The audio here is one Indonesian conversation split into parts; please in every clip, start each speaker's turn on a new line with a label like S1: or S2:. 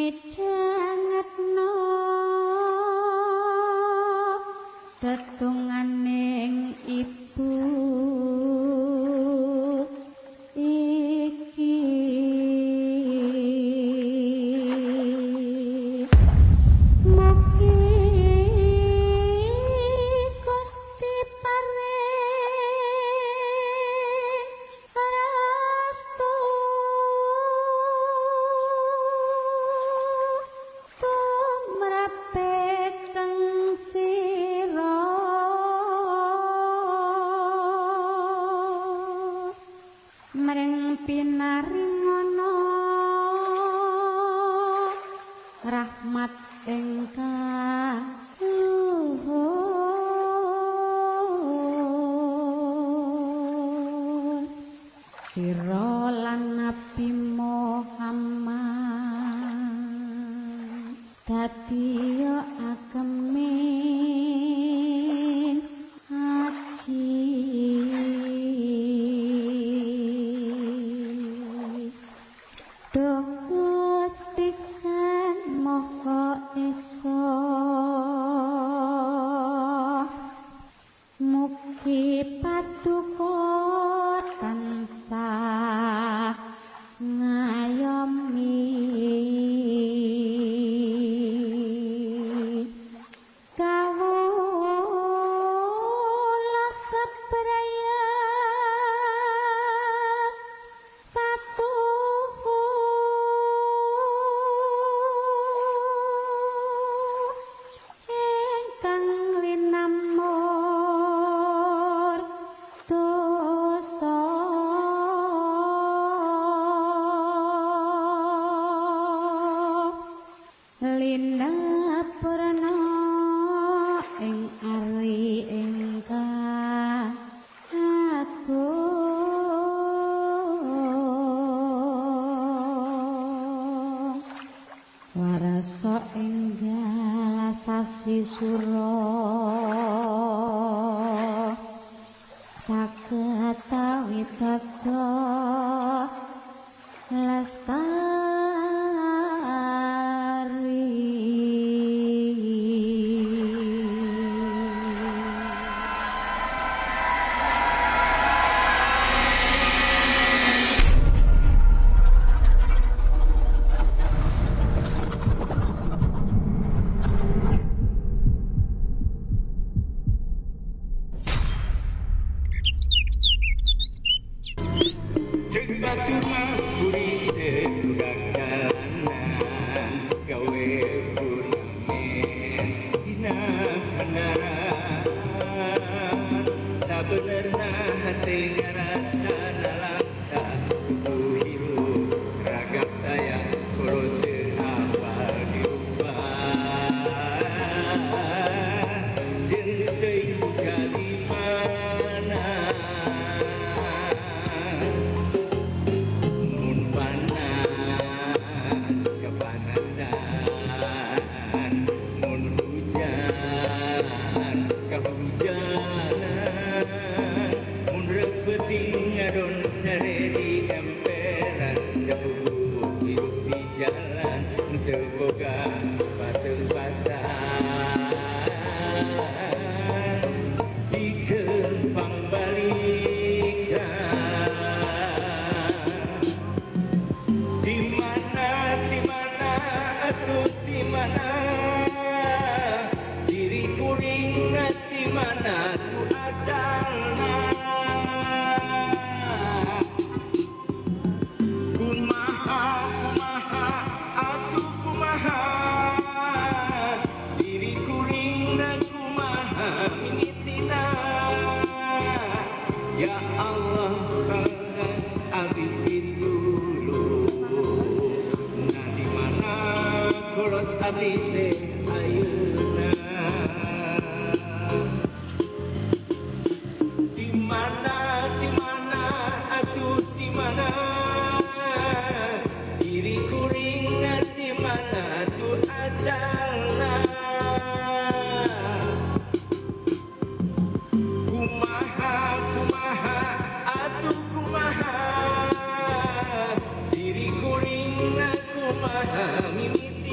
S1: midhangetno tetunganing ibu iki mugi Gusti paring restu tumraping sira mring pinaringana rahmat ingkang luhur sira lan Nabi Muhammad dadi akemin haji Duh Gusti kan moga isa mugi paduka tansah ngayomi kawula sepraya satu ingkang linamur dosa linapurna ing ari ingkang agung warasa enggal sasi sura saged tawidada
S2: Sabenerna hati ngerasa nalaksa tubuh hirup ragam daya kurut apa diubah jentai buka di mana mun panas kepanasan mun hujan kehujanan peting adon sare di emperan jauh hidup di jalan terboga batu-batan di kempang balikan di mana atuh di mana diri kuring di mana tu asalna Ya Allah abdi pitulung nah di mana kolot abdi teh ayeuna di mana atuh di mana diri kuring di mana tuh asalna diri kuring kumaha mimiti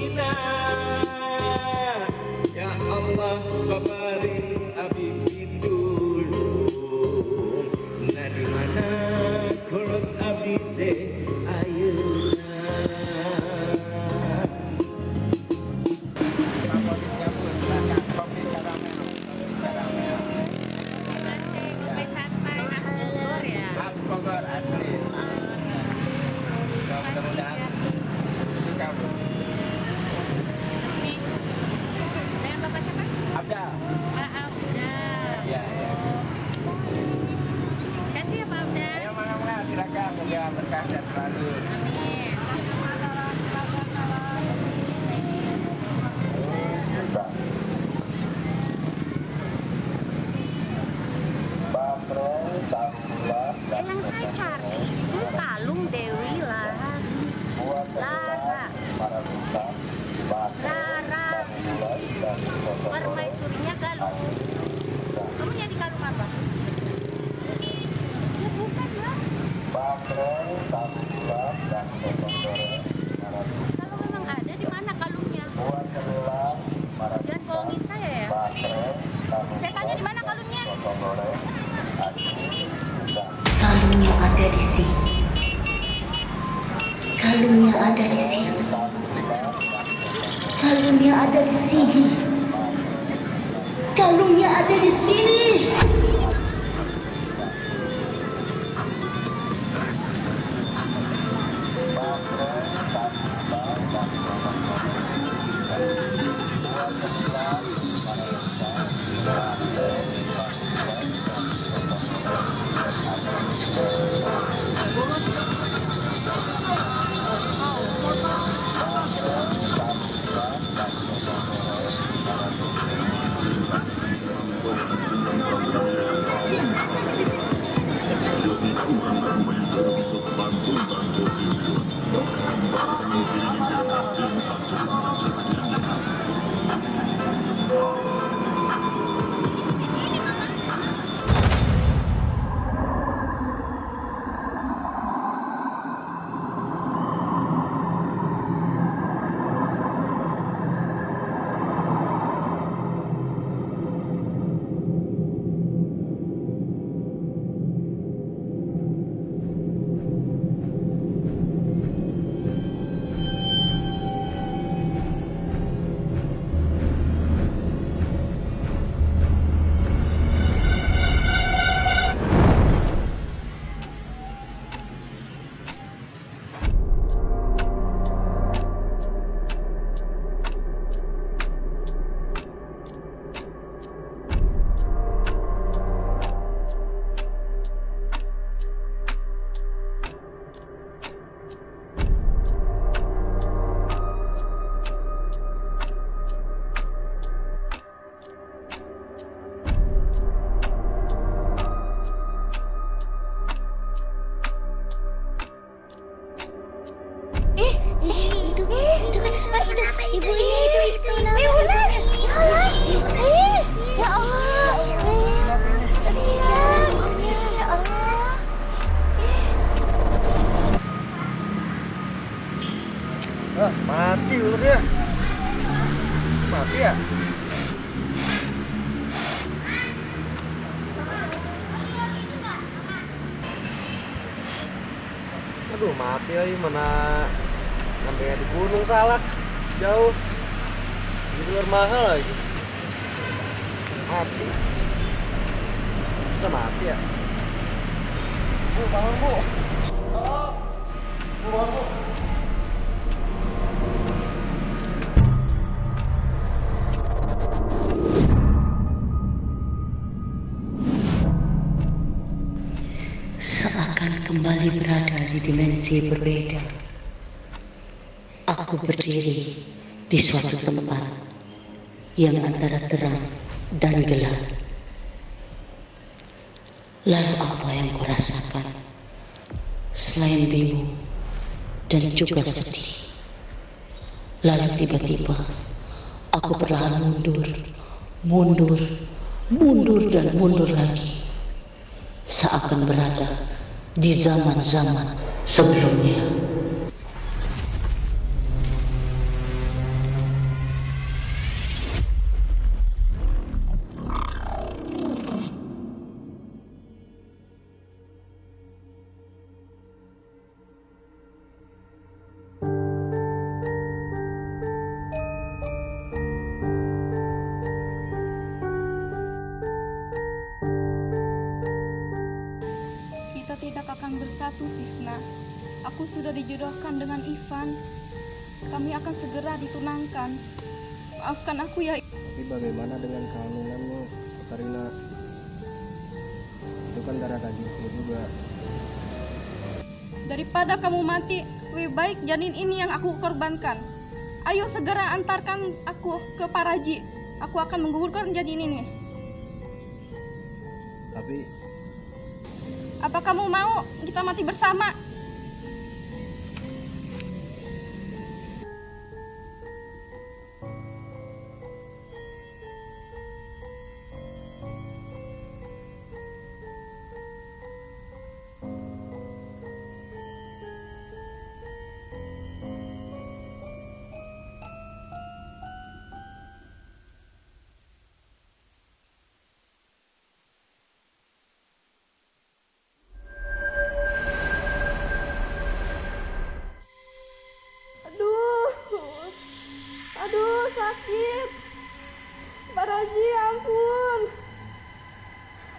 S3: ada di sini. Kalungnya ada di sini. Kalungnya ada di sini. Ibu ini itu ular. Ya Allah. Ya Allah.
S4: Mati ularnya. Mati ya? Aduh, mati lagi, mana sampai di Gunung Salak jauh. Di luar mahal lagi. Mati. Bisa mati ya? Bu, bangun bu. Oh, bu, bangun bu.
S3: Seakan kembali berada di dimensi berbeda. Aku berdiri di suatu tempat yang antara terang dan gelap. Lalu apa yang kurasakan? Selain bingung dan juga sedih. Lalu tiba-tiba aku perlahan mundur dan mundur lagi. Seakan berada di zaman-zaman sebelumnya.
S5: Kita tidak akan bersatu, Tisna. Aku sudah dijodohkan dengan Ivan. Kami akan segera ditunangkan. Maafkan aku ya.
S4: Tapi bagaimana dengan kehamilanmu, Katarina? Itu kan darah dagingku juga.
S5: Daripada kamu mati, lebih baik janin ini yang aku korbankan. Ayo segera antarkan aku ke Paraji. Aku akan menggugurkan janin ini.
S4: Tapi
S5: Apa kamu mau kita mati bersama? sakit. Pak Raji, ampun.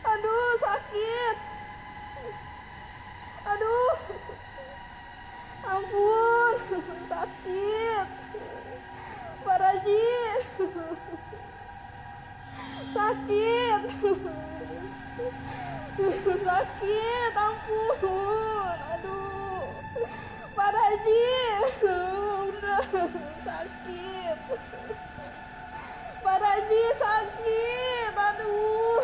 S5: Aduh, sakit. Aduh. Ampun, sakit. Pak Raji. Sakit. Sakit, ampun. Aduh. Pak Raji. Udah, sakit. Pak Raji sakit. Aduh.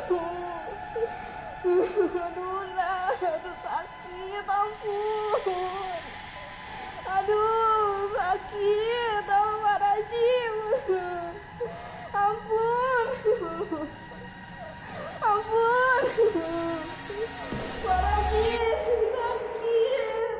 S5: Aduh, nah. Aduh, sakit, ampun. Aduh, sakit. Ampun, Pak Raji. Ampun. Ampun. Pak Raji sakit.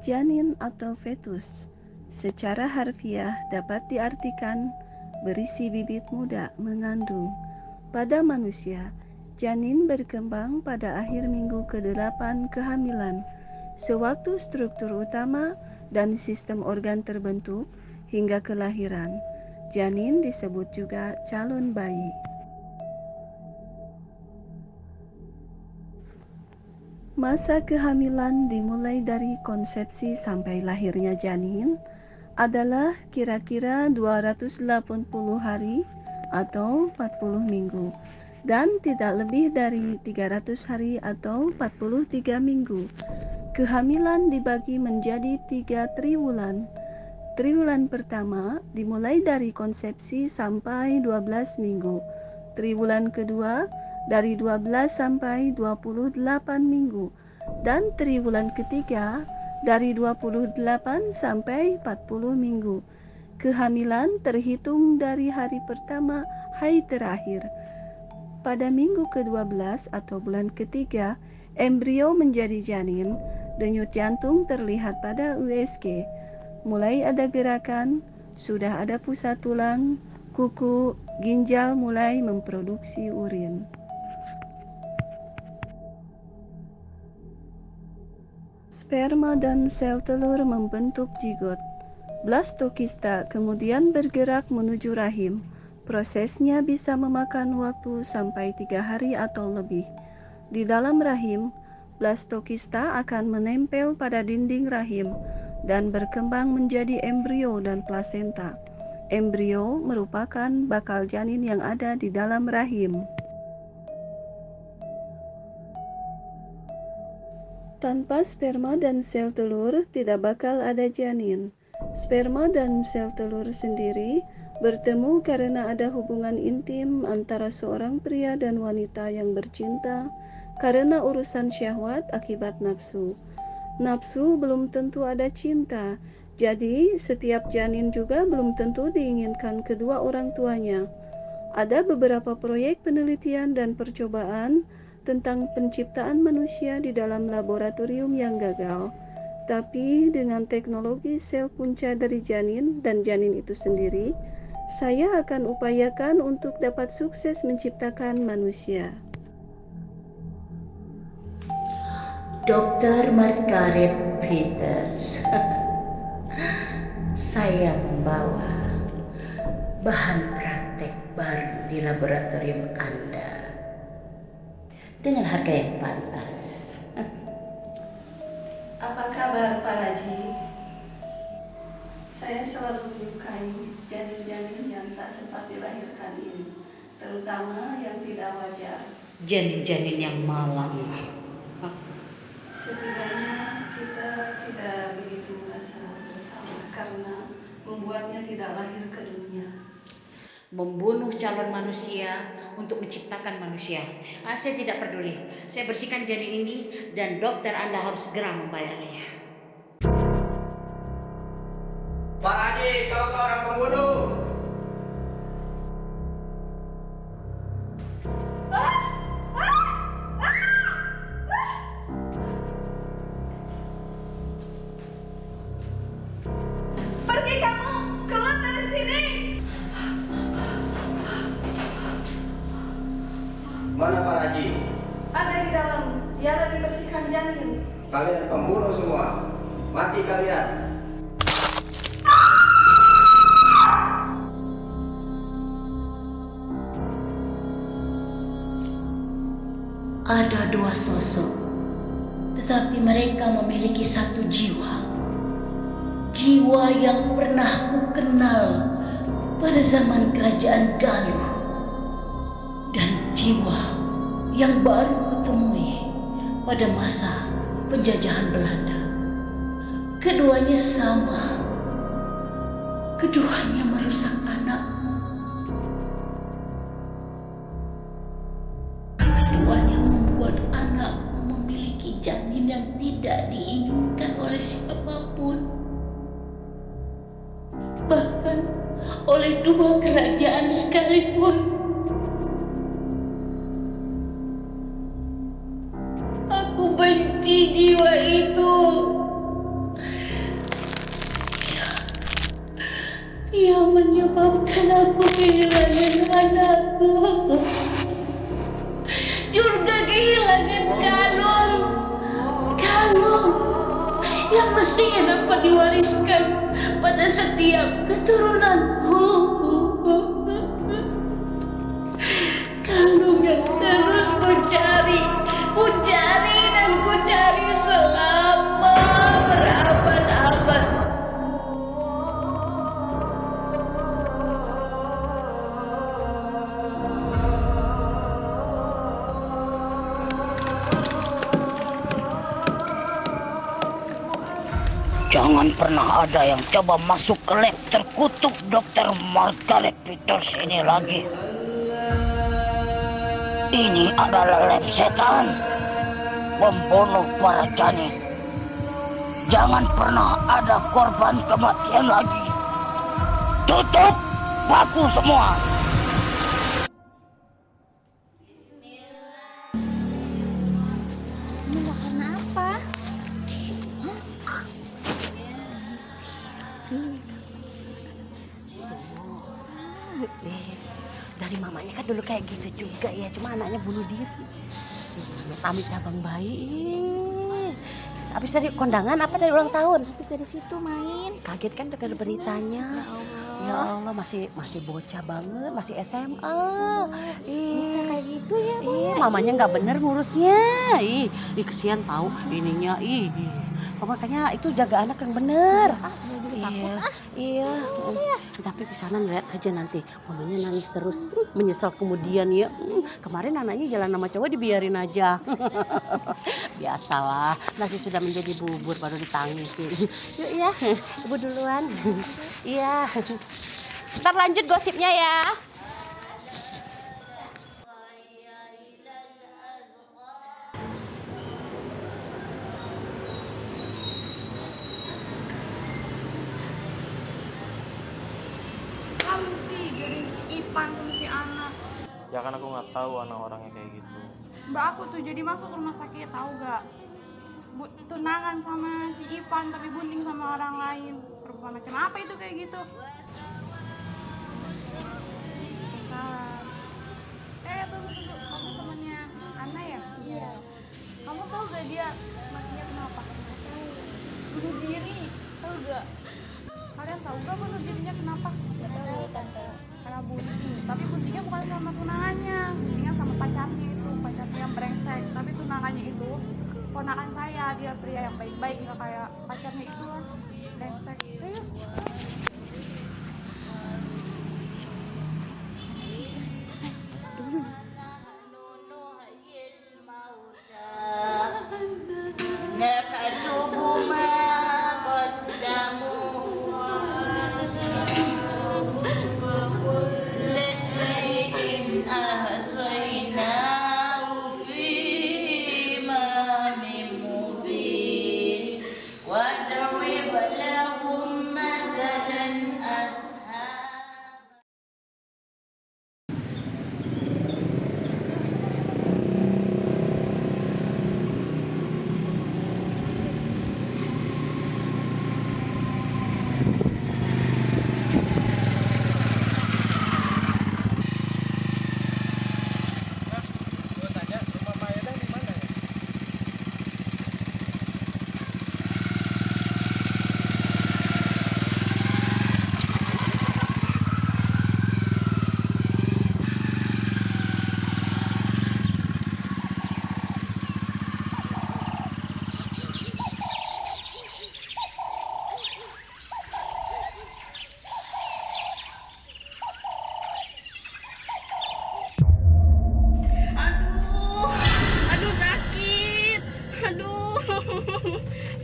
S6: Janin atau fetus secara harfiah dapat diartikan berisi bibit muda mengandung. Pada manusia, janin berkembang pada akhir minggu ke-8 kehamilan, sewaktu struktur utama dan sistem organ terbentuk hingga kelahiran. Janin disebut juga calon bayi. Masa kehamilan dimulai dari konsepsi sampai lahirnya janin adalah kira-kira 280 hari atau 40 minggu dan tidak lebih dari 300 hari atau 43 minggu. Kehamilan dibagi menjadi 3 triwulan. Triwulan pertama dimulai dari konsepsi sampai 12 minggu. Triwulan kedua dari 12 sampai 28 minggu, dan triwulan ketiga dari 28 sampai 40 minggu. Kehamilan terhitung dari hari pertama haid terakhir. Pada minggu ke-12 atau bulan ketiga, embrio menjadi janin, denyut jantung terlihat pada USG, mulai ada gerakan, sudah ada pusat tulang, kuku, ginjal mulai memproduksi urin. Sperma dan sel telur membentuk zigot. Blastokista kemudian bergerak menuju rahim. Prosesnya bisa memakan waktu sampai 3 hari atau lebih. Di dalam rahim, blastokista akan menempel pada dinding rahim dan berkembang menjadi embrio dan plasenta. Embrio merupakan bakal janin yang ada di dalam rahim. Tanpa sperma dan sel telur, tidak bakal ada janin. Sperma dan sel telur sendiri bertemu karena ada hubungan intim antara seorang pria dan wanita yang bercinta karena urusan syahwat akibat nafsu. Nafsu belum tentu ada cinta, jadi setiap janin juga belum tentu diinginkan kedua orang tuanya. Ada beberapa proyek penelitian dan percobaan tentang penciptaan manusia di dalam laboratorium yang gagal. Tapi dengan teknologi sel punca dari janin dan janin itu sendiri, saya akan upayakan untuk dapat sukses menciptakan manusia.
S3: Dr. Margaret Peters, saya membawa bahan praktek baru di laboratorium Anda dengan harga yang pantas.
S6: Apa kabar Pak Raji? Saya selalu menyukai janin-janin yang tak sempat dilahirkan ini, terutama yang tidak wajar.
S3: Janin-janin yang malang.
S6: Setidaknya kita tidak begitu merasa bersalah karena membuatnya tidak lahir ke dunia.
S3: Membunuh calon manusia untuk menciptakan manusia. Saya tidak peduli. Saya bersihkan janin ini dan dokter Anda harus segera membayarnya.
S2: Pak Haji, kau seorang pembunuh.
S5: Pergi kamu, keluar dari sini.
S2: Mana Pak Haji?
S5: Ada di dalam, dia lagi bersihkan janin.
S2: Kalian pembunuh semua. Mati kalian.
S3: Ada dua sosok, tetapi mereka memiliki satu jiwa. Jiwa yang pernah ku kenal pada zaman kerajaan Galuh. Dan jiwa yang baru kutemui pada masa penjajahan Belanda. Keduanya sama. Keduanya merusak anakmu. Keduanya membuat anakmu memiliki janin yang tidak diinginkan oleh siapapun. Bahkan oleh dua kerajaan sekalipun. Aku benci jiwa itu. Dia menyebabkan aku kehilangan anakku. Juga kehilangan kalung. Kalung yang mestinya dapat diwariskan pada setiap keturunanku. Kalung yang terus ku cari dan ku cari selama berabad-abad. Jangan pernah ada yang coba masuk ke lab terkutuk Dr. Margaret Peters ini lagi. Ini adalah lab setan, pembunuh para janin. Jangan pernah ada korban kematian lagi. Tutup baku semua.
S1: Ini makan apa?
S7: Dari mamanya kan dulu kayak gitu juga ya, cuma anaknya bunuh diri. Amit cabang bayi. Habis dari kondangan apa dari ulang tahun?
S5: Habis dari situ main.
S7: Kaget kan dengar beritanya. Ya Allah, masih bocah banget, masih SMA.
S5: Bisa kayak gitu ya, Bu?
S7: Mamanya nggak bener ngurusnya. Ih, kesian tahu ininya. Makanya itu jaga anak yang bener. Iya. Tapi di sana lihat aja nanti mamanya nangis terus, menyesal kemudian ya. Kemarin anaknya jalan sama cowok dibiarin aja. Biasalah, nasi sudah menjadi bubur baru ditangisin. Yuk ya, ibu duluan. Iya. Ntar lanjut gosipnya ya.
S5: Kamu sih jadi si Ipan sama si anak.
S4: Ya kan aku nggak tahu anak orangnya kayak gitu.
S5: Mbak aku tuh jadi masuk rumah sakit, tahu gak? Tunangan sama si Ipan tapi bunting sama orang lain. Perempuan macam apa itu kayak gitu? Tunggu. Kamu temannya Ana ya? Iya. Kamu tahu gak dia matinya kenapa? Bunuh diri. Tahu gak? Kalian tahu gak bunuh dirinya kenapa? Gak tahu, Tante. Karena bunting. Tapi buntingnya bukan sama tunangannya. Buntingnya sama pacarnya itu. Pacarnya yang brengsek. Tapi tunangannya itu ponakan saya. Dia pria yang baik-baik. Gak kayak pacarnya itu lah. Brengsek. Ayo.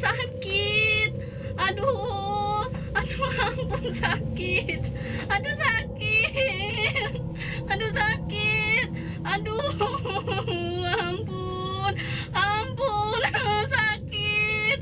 S5: Sakit. Aduh, ampun sakit. Aduh sakit. Aduh sakit. Aduh, ampun sakit.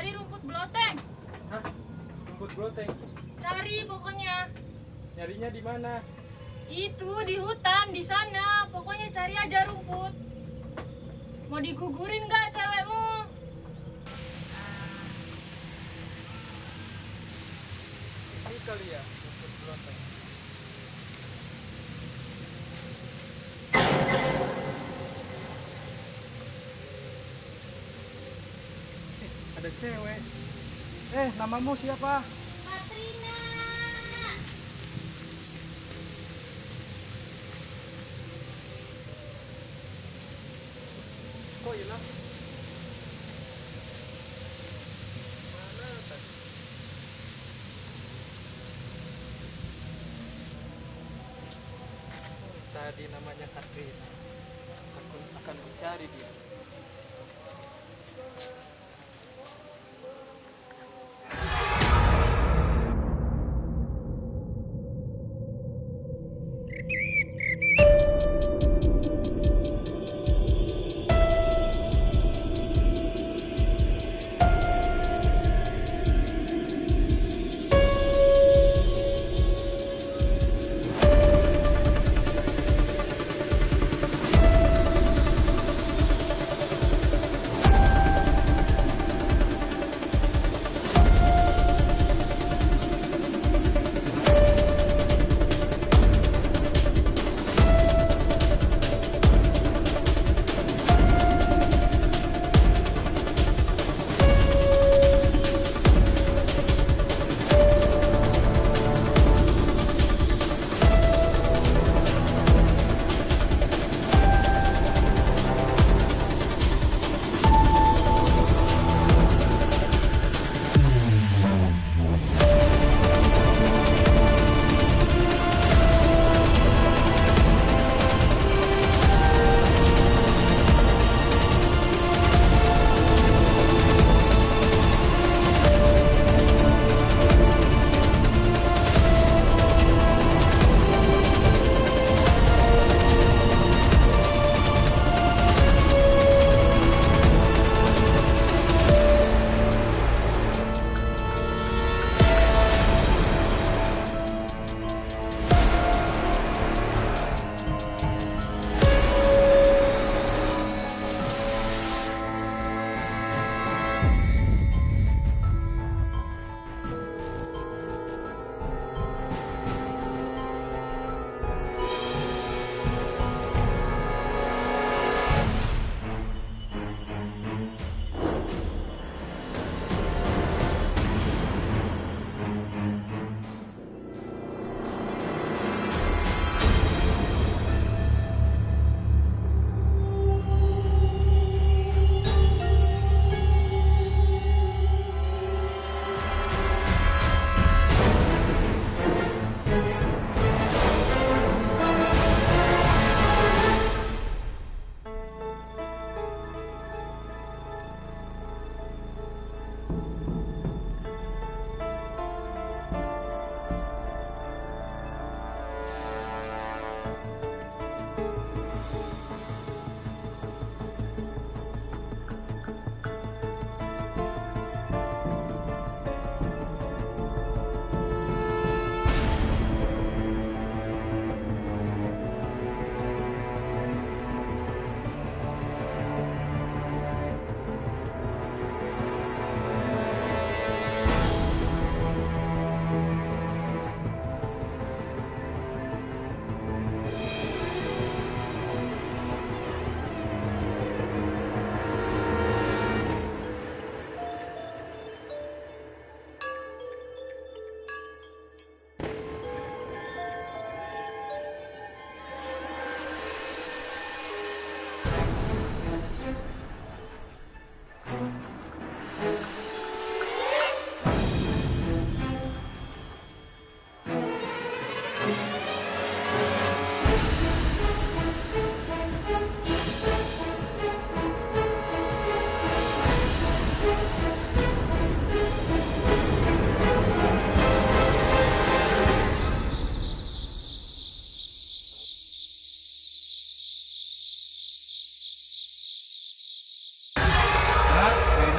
S4: Rumput bloteng.
S5: Cari pokoknya.
S4: Nyarinya di mana?
S5: Itu di hutan di sana. Pokoknya cari aja rumput. Mau digugurin nggak cewekmu?
S4: Ini kali ya rumput bloteng. Ada cewek. Namamu siapa?
S5: Katrina.
S4: Kok hilang? Mana tadi? Tadi namanya Katrina. Aku akan mencari dia.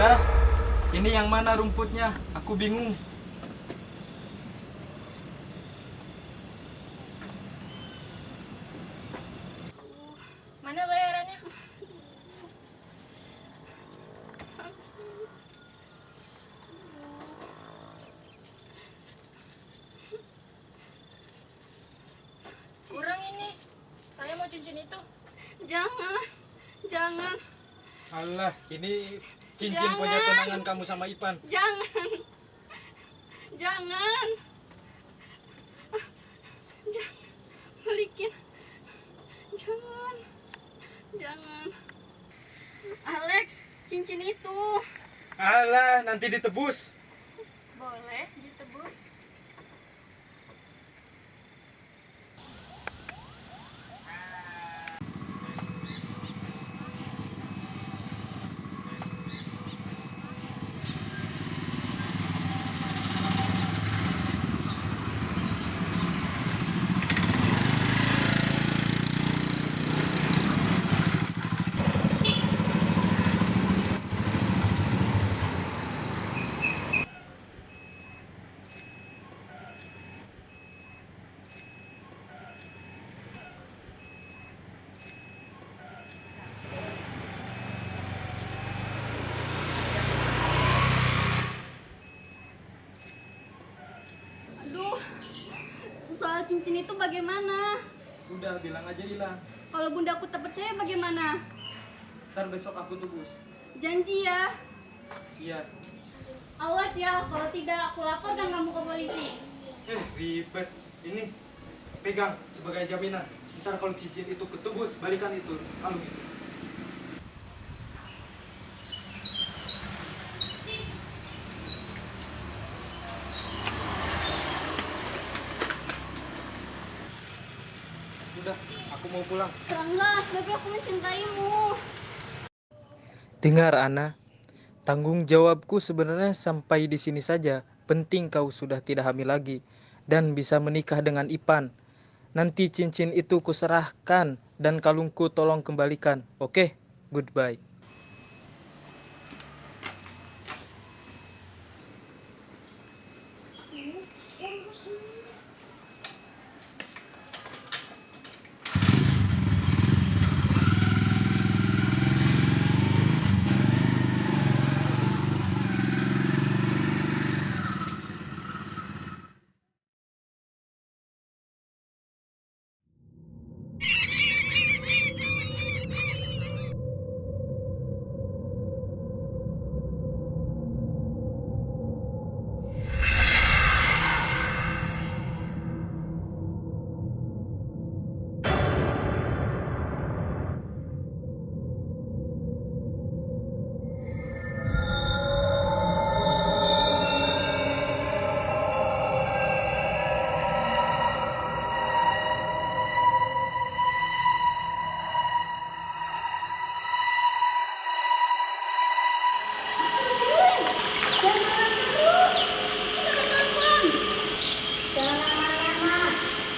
S2: Bunda, ini yang mana rumputnya? Aku bingung.
S5: Mana bayarannya? Kurang ini. Saya mau cincin itu. Jangan. Jangan.
S2: Alah, ini cincin
S5: Jangan.
S2: punya tunangan kamu sama Ipan.
S5: Jangan. Jangan. Jangan. Balikin. Jangan. Jangan. Alex, cincin itu.
S2: Alah, nanti ditebus.
S5: Boleh ditebus. Aduh, soal cincin itu bagaimana?
S2: Udah, bilang aja hilang.
S5: Kalau bunda aku tak percaya bagaimana?
S2: Ntar besok aku tebus.
S5: Janji ya.
S2: Iya.
S5: Awas ya, kalau tidak aku laporkan kamu ke polisi.
S2: Ribet. Ini pegang sebagai jaminan. Ntar kalau cincin itu ketebus, balikan itu. Kalau gitu. Udah, aku mau pulang.
S5: Rangga, tapi aku mencintaimu.
S2: Dengar Ana, tanggung jawabku sebenarnya sampai di sini saja. Penting kau sudah tidak hamil lagi dan bisa menikah dengan Ipan. Nanti cincin itu kuserahkan dan kalungku tolong kembalikan. Oke? Goodbye.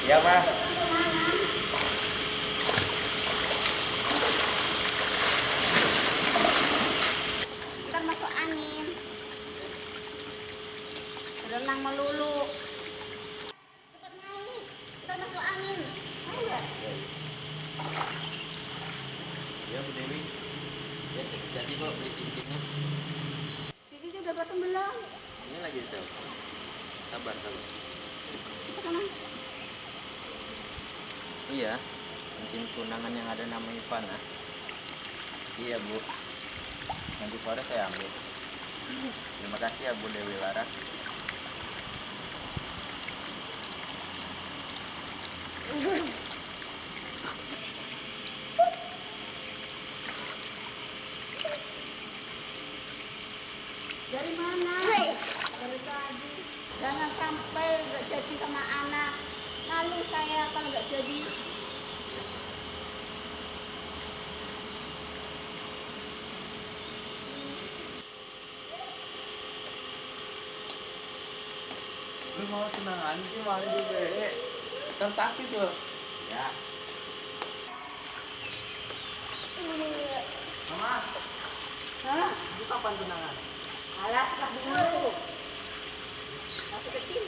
S4: Iya, Mas.
S7: Ntar masuk angin. Renang melulu. Cepat naik. Ntar masuk angin. Mau nggak?
S4: Ya, Bu Dewi. Ya, jadi kok beli cincinnya.
S7: Cincinnya udah pasang belum?
S4: Ini lagi ditelepon. Sabar, sabar.
S7: Cepat sana.
S4: Iya, cincin tunangan yang ada nama Ivan, ah. Iya, Bu. Nanti sore saya ambil. Terima kasih ya, Bu Dewi Laras.
S7: Dari mana? Dari tadi. Jangan sampai nggak jadi sama anak. Malu saya kalau nggak jadi.
S4: Lu mau tunangan sih, mau juga. Kan sakit tuh. Ya. Mama.
S3: Hah?
S7: Itu kapan tunangan?
S3: Alas lah dulu. Masih kecil.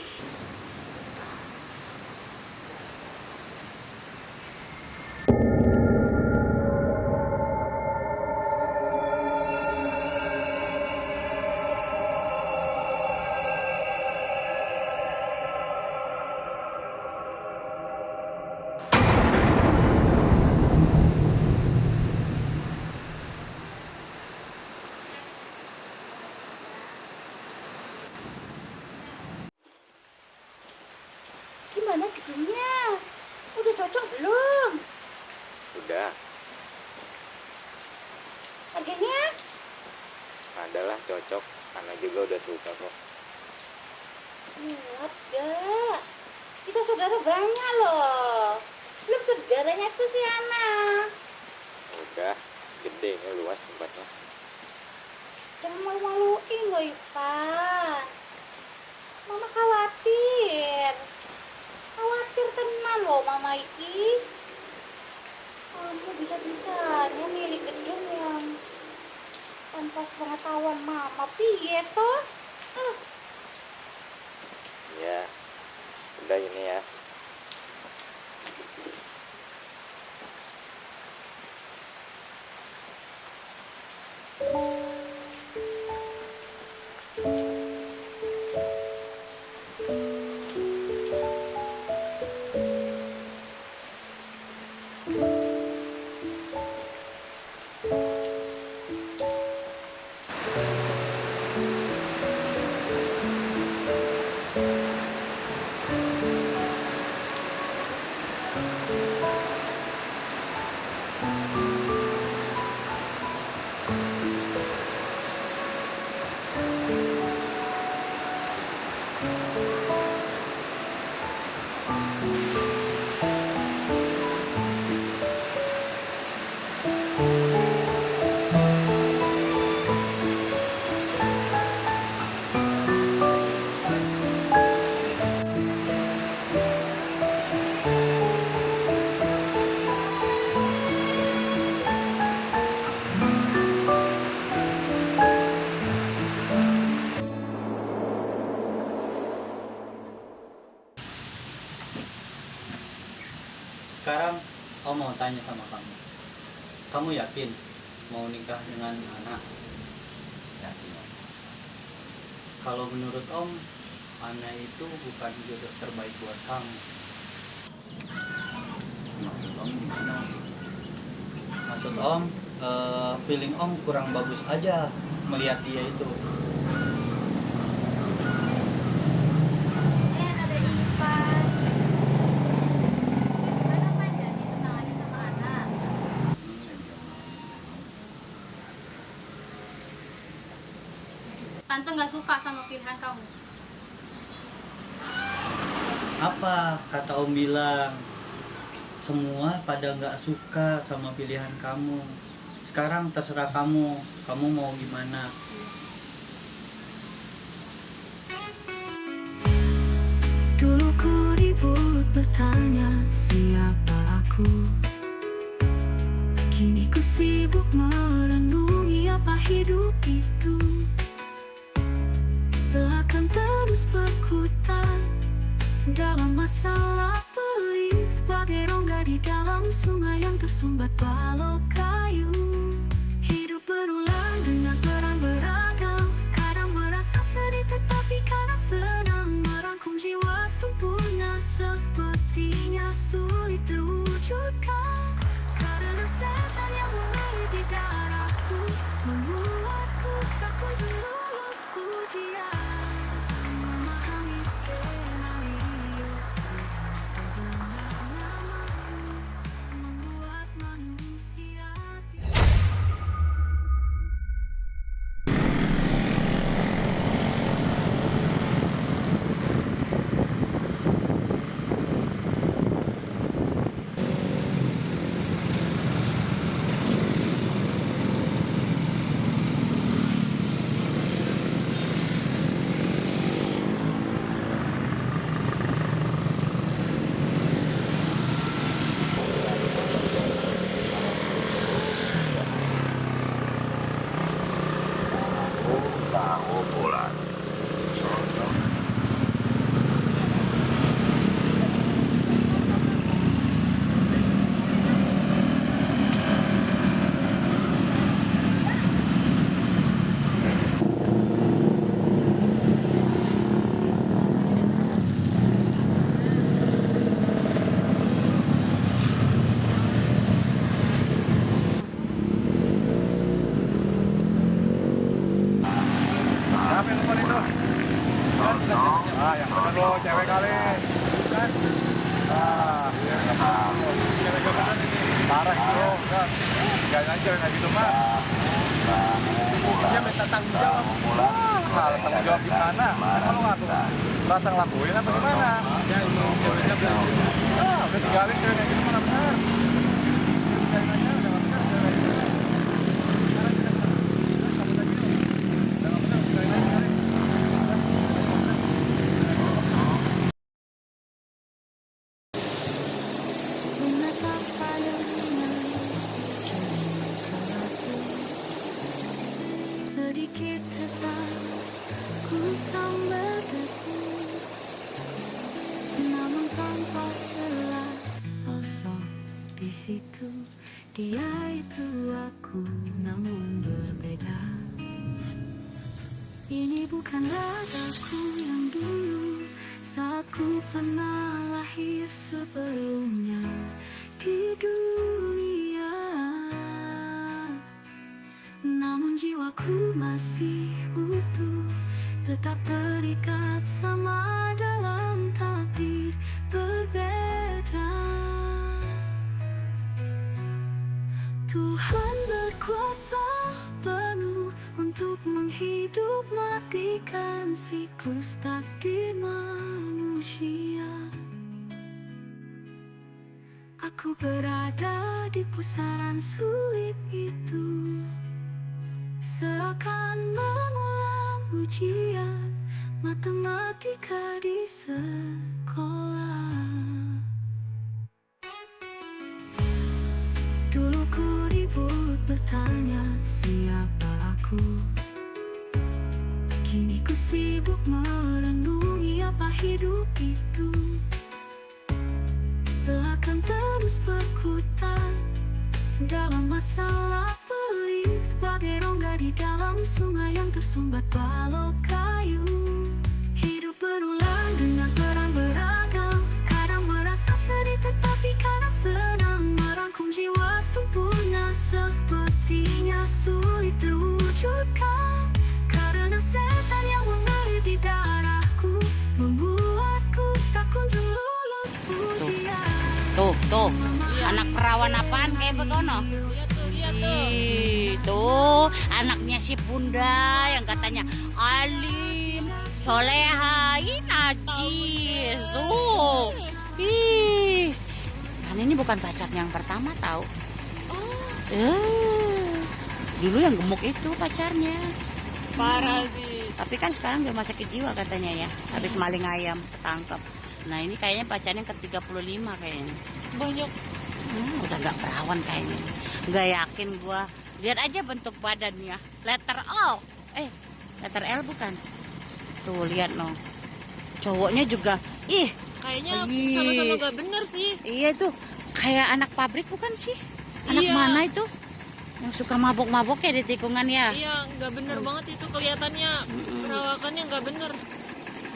S5: Gimana gedungnya? Udah cocok belum?
S4: Udah,
S5: Harganya?
S4: adalah cocok. Ana juga udah suka kok.
S5: Muat gak? Kita saudara banyak loh. Belum saudaranya tuh si Ana.
S4: Udah, gede ini luas tempatnya.
S5: Jangan malu-maluin loh Ipan. Mama khawatir. Khawatir tenan loh Mama iki. Kamu bisa-bisanya milik gedung yang tanpa pengetahuan Mama piye toh?
S4: Ya, udah ini ya.
S8: Sekarang Om mau tanya sama kamu. Kamu yakin mau nikah dengan Ana?
S4: Yakin Om.
S8: Kalau menurut Om, Ana itu bukan jodoh terbaik buat kamu.
S4: Maksud Om gimana?
S8: Maksud Om, feeling Om kurang bagus aja melihat dia itu.
S5: Ada Ipan. Mana kan jadi tunangannya sama Ana? Tante nggak suka sama pilihan kamu.
S8: Apa kata Om bilang? Semua pada nggak suka sama pilihan kamu. Sekarang terserah kamu mau gimana.
S9: Dulu ku ribut bertanya siapa aku. Kini ku sibuk merenungi apa hidup itu. Seakan terus berkutat dalam masalah pelik, bagai rongga di dalam sungai yang tersumbat balok kayu. Hidup berulang dengan peran beragam, kadang merasa sedih tetapi kadang senang, merangkum jiwa sempurna sepertinya sulit terwujudkan. Karena setan yang mengalir di darahku membuatku tak kunjung lulus ujian. Memahami skenario sebenarnya mampu membuat manusia
S10: enggak. Jangan aja kayak gitu mah. Dia minta tanggung jawab. Nah, tanggung jawab gimana? Kalau ngaku rasa ngelakuin apa gimana? Ya ini ceweknya bilang gitu. Udah tinggalin cewek kayak gitu mana benar. Jangan aja, udah nggak benar.
S9: Menatap pandangan kelaku, sedikit tetap ku sambar debu, namun tanpa jelas sosok di situ. Dia itu aku, namun berbeda. Ini bukan ragaku yang dulu, saat ku pernah lahir sebelumnya di dunia. Namun jiwaku masih utuh, tetap terikat sama dalam takdir berbeda. Tuhan berkuasa penuh untuk menghidup matikan siklus takdir manusia. Aku berada di pusaran sulit itu, seakan mengulang ujian matematika di sekolah. Dulu ku ribut bertanya siapa aku, kini ku sibuk merenungi apa hidup itu. Seakan terus berkutat dalam masalah pelik, bagai rongga di dalam sungai yang tersumbat balok kayu. Hidup berulang dengan peran beragam, kadang merasa sedih tetapi kadang senang. Merangkum jiwa sempurna sepertinya sulit terwujudkan, karena setan yang mengalir di darahku membuatku tak kunjung lulus ujian.
S7: Tuh, anak perawan apaan kayak begono? Ih, tuh anaknya si Bunda yang katanya alim, soleha, najis. Tuh, ih, kan ini bukan pacarnya yang pertama tahu. Dulu yang gemuk itu pacarnya.
S5: Parah sih.
S7: Tapi kan sekarang dia masih sakit jiwa katanya ya, habis maling ayam ketangkep. Nah ini kayaknya pacarnya ke-35 kayaknya.
S5: Banyak.
S7: Udah gak perawan kayaknya. Gak yakin gua. Lihat aja bentuk badannya. Letter O. Letter L bukan. Tuh lihat no. Cowoknya juga. Ih.
S5: Kayaknya sama-sama gak bener sih.
S7: Iya tuh. Kayak anak pabrik bukan sih? Anak
S5: Iya.
S7: mana itu? Yang suka mabok-mabok ya di tikungan ya?
S5: Iya, gak bener banget itu kelihatannya. Perawakannya gak bener.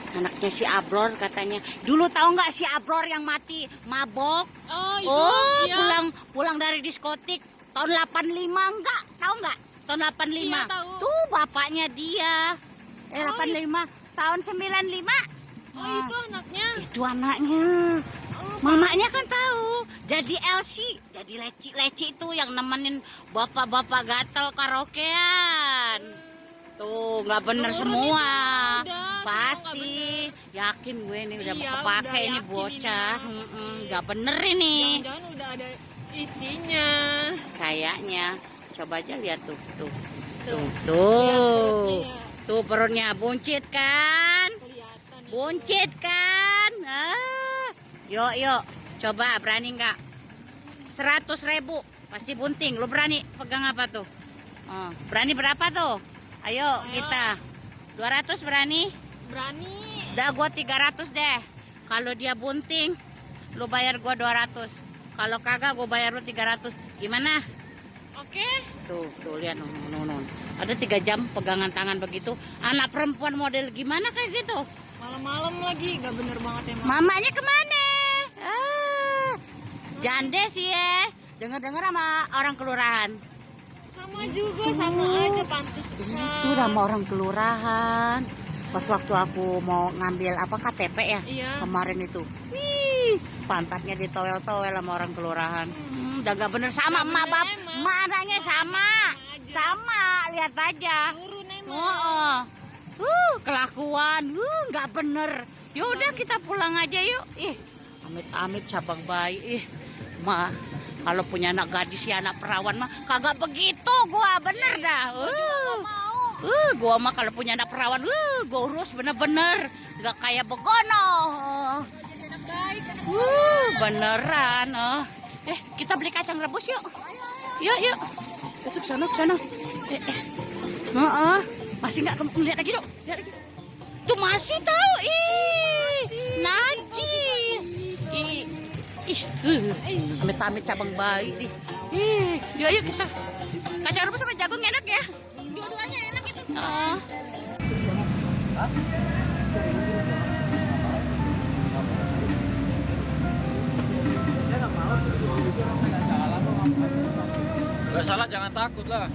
S7: Anaknya si Abror katanya. Dulu tahu nggak si Abror yang mati mabok?
S5: Oh, itu. Iya.
S7: Pulang dari diskotik tahun 85 enggak? Tahu nggak? Tahun 85.
S5: Iya, tahu.
S7: Tuh bapaknya dia. 85 tahun 95.
S5: Oh, itu anaknya.
S7: Itu anaknya. Mamanya kan tahu. Jadi LC, jadi leci itu yang nemenin bapak-bapak gatel karaokean. Tuh nggak bener semua. Pasti yakin gue ini udah kepake ini bocah. Nggak bener ini.
S5: Jangan-jangan udah ada isinya.
S7: Kayaknya. Coba aja lihat tuh. Tuh perutnya buncit kan? Buncit kan? Yuk. Coba berani nggak? 100.000 pasti bunting. Lu berani pegang apa tuh? Berani berapa tuh? Ayo. Kita 200 berani?
S5: Berani.
S7: Dah gua 300 deh. Kalau dia bunting, lu bayar gua 200. Kalau kagak gua bayar lu 300. Gimana?
S5: Oke.
S7: Tuh lihat nun. Ada 3 jam pegangan tangan begitu. Anak perempuan model gimana kayak gitu?
S5: Malam-malam lagi, gak bener banget emang.
S7: Mamanya kemana? Jande sih ya. Dengar-dengar sama orang kelurahan.
S5: Sama juga, sama aja pantesan.
S7: Itu sama orang kelurahan. Pas waktu aku mau ngambil KTP ya,
S5: iya.
S7: Kemarin itu. Wih, pantatnya ditowel-towel sama orang kelurahan.
S3: jaga bener sama emak bab. Emak anaknya sama, lihat aja. Kelakuan, nggak bener. Yaudah kita pulang aja yuk. Amit-amit cabang bayi. Ma, kalau punya anak gadis ya anak perawan mah kagak begitu gua bener dah. Gua mah kalau punya anak perawan, gua urus bener-bener, nggak kayak begono. Beneran. Kita beli kacang rebus yuk. Yuk. Itu kesana. Masih nggak lihat lagi dong. Tuh masih tahu. Najis. Amit-amit cabang bayi. Yuk kita. Kacang rebus sama jagung enak ya. Dua-duanya enak itu.
S10: Gak salah, jangan takut lah.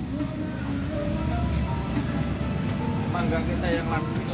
S10: Mangga kita yang lakuin.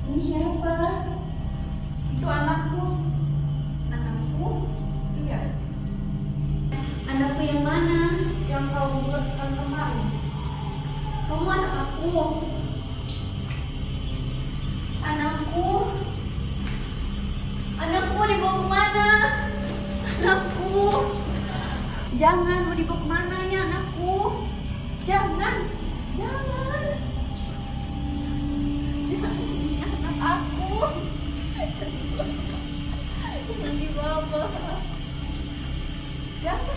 S5: Ini siapa? Itu anakku. Anakku? Iya. Anakku yang mana? Yang kau buatkan kemarin. Kamu anak aku. Anakku. Anakku dibawa kemana? Anakku. Jangan, mau dibawa kemana ya anakku? Jangan. Jangan. Ini anak aku. Jangan dibawa. Jangan.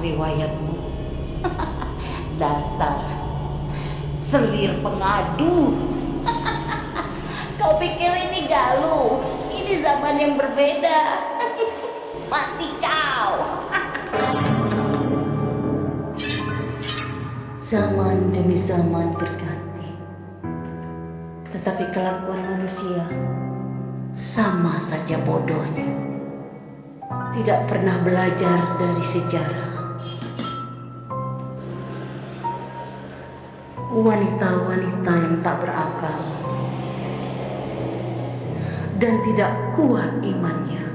S3: riwayatmu. Dasar selir pengadu. Kau pikir ini galuh? Ini zaman yang berbeda. Pasti kau. Zaman demi zaman berganti, tetapi kelakuan manusia sama saja bodohnya. Tidak pernah belajar dari sejarah. Wanita-wanita yang tak berakal dan tidak kuat imannya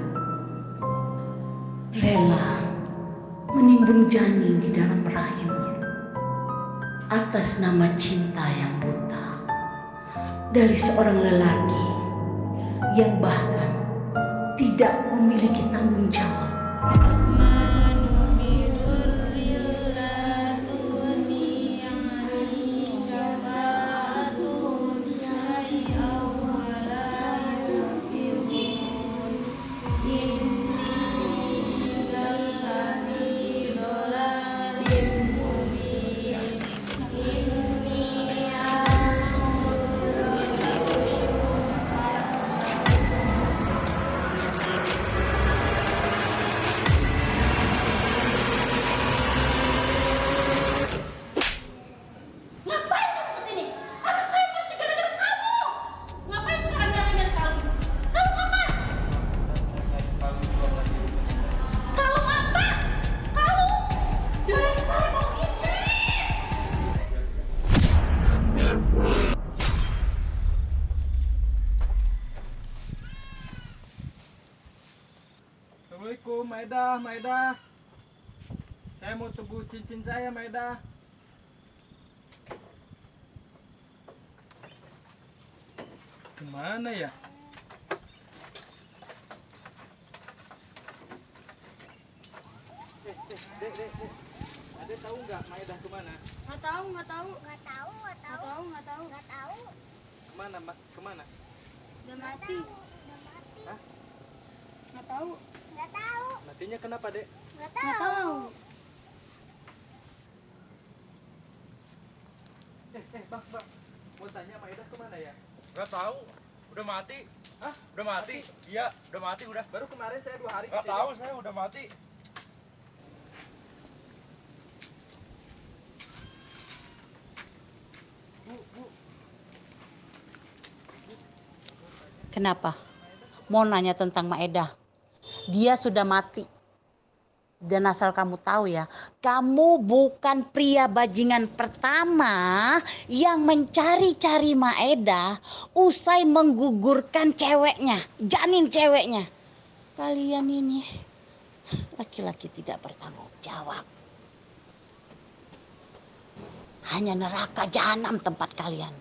S3: rela menimbun janin di dalam rahimnya atas nama cinta yang buta dari seorang lelaki yang bahkan tidak memiliki tanggung jawab.
S2: Assalamualaikum, Maeda. Saya mau tebus cincin saya, Maeda. Kemana ya? Dek. Adek tahu nggak Maeda kemana?
S5: Nggak tahu.
S2: Kemana?
S5: Udah mati.
S2: Hah?
S5: Nggak tahu.
S2: Matinya kenapa, Dek?
S5: Nggak tahu.
S2: Bang. Mau tanya Maeda kemana ya?
S10: Nggak tahu. Udah mati.
S2: Hah?
S10: Udah mati. Iya, udah mati udah.
S2: Baru kemarin saya 2 hari
S10: Nggak
S2: kesini.
S10: tahu, saya udah mati.
S2: Bu.
S3: Kenapa? Mau nanya tentang Maeda. Dia sudah mati. Dan asal kamu tahu ya, kamu bukan pria bajingan pertama yang mencari-cari Maeda usai menggugurkan ceweknya, janin ceweknya. Kalian ini laki-laki tidak bertanggung jawab. Hanya neraka jahanam tempat kalian.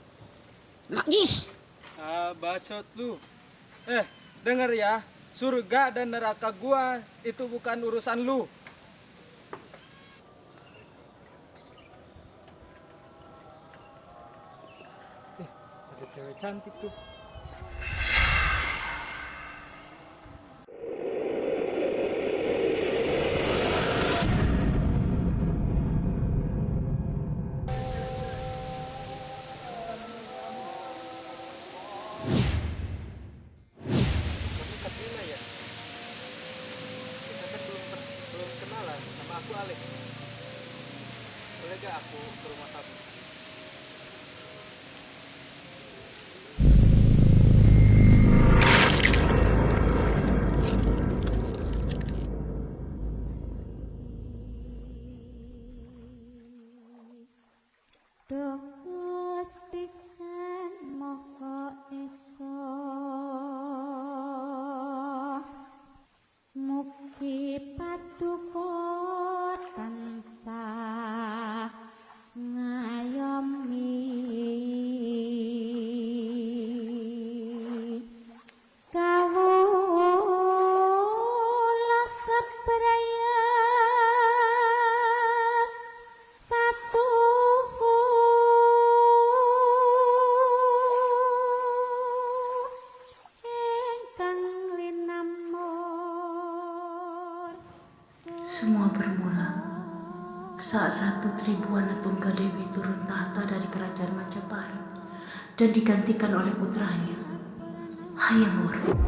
S3: Najis.
S2: Bacot lu. Denger ya. Surga dan neraka gua itu bukan urusan lu. Ada cewek cantik tuh. Aku Alex. Boleh gak aku ke rumah sakit?
S1: Gustikan moko iso mugi paduka tansah ngayomi kawula sepraya satu ingkang linamur
S3: Semua bermula
S7: saat Ratu Tribuana Tunggadewi turun tahta dari kerajaan Majapahit dan digantikan oleh putranya, Hayam Wuruk.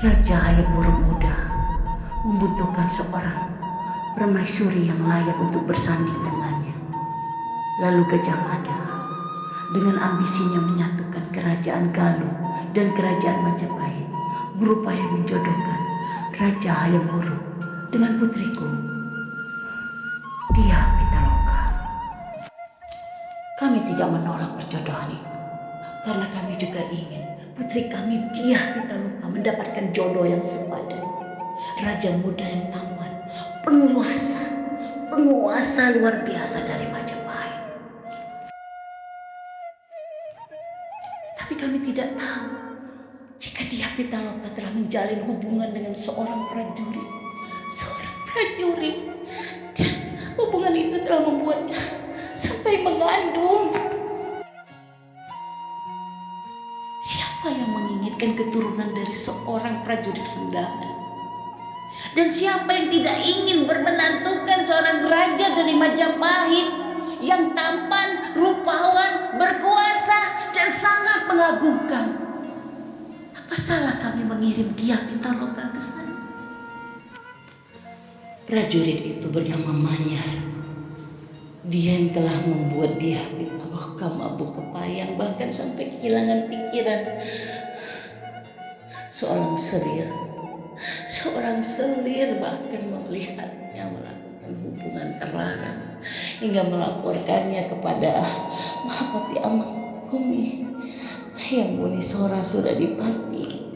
S7: Raja Hayam Wuruk muda membutuhkan seorang permaisuri yang layak untuk bersanding dengannya. Lalu Gajah Mada dengan ambisinya menyatukan kerajaan Galuh dan kerajaan Majapahit berupaya menjodohkan Raja Hayam Wuruk dengan putriku, Dyah Pitaloka. Kami tidak menolak perjodohan itu karena kami juga ingin putri kami Dyah Pitaloka mendapatkan jodoh yang sepadan. Raja muda yang tampan, penguasa luar biasa dari Majapahit. Tapi kami tidak tahu jika Dyah Pitaloka telah menjalin hubungan dengan seorang prajurit, dan hubungan itu telah membuatnya sampai mengandung. Siapa yang menginginkan keturunan dari seorang prajurit rendahan? Dan siapa yang tidak ingin bermenantukan seorang raja dari Majapahit yang tampan, rupawan, berkuasa, dan sangat mengagumkan? Apa salah kami mengirim Dyah Pitaloka ke sana? Prajurit itu bernama Manyar. Dia yang telah membuat Dyah Pitaloka mabuk kepayang, bahkan sampai kehilangan pikiran. Seorang selir bahkan melihatnya melakukan hubungan terlarang hingga melaporkannya kepada Mahapati Amangkumi yang Bunisora Suradipati.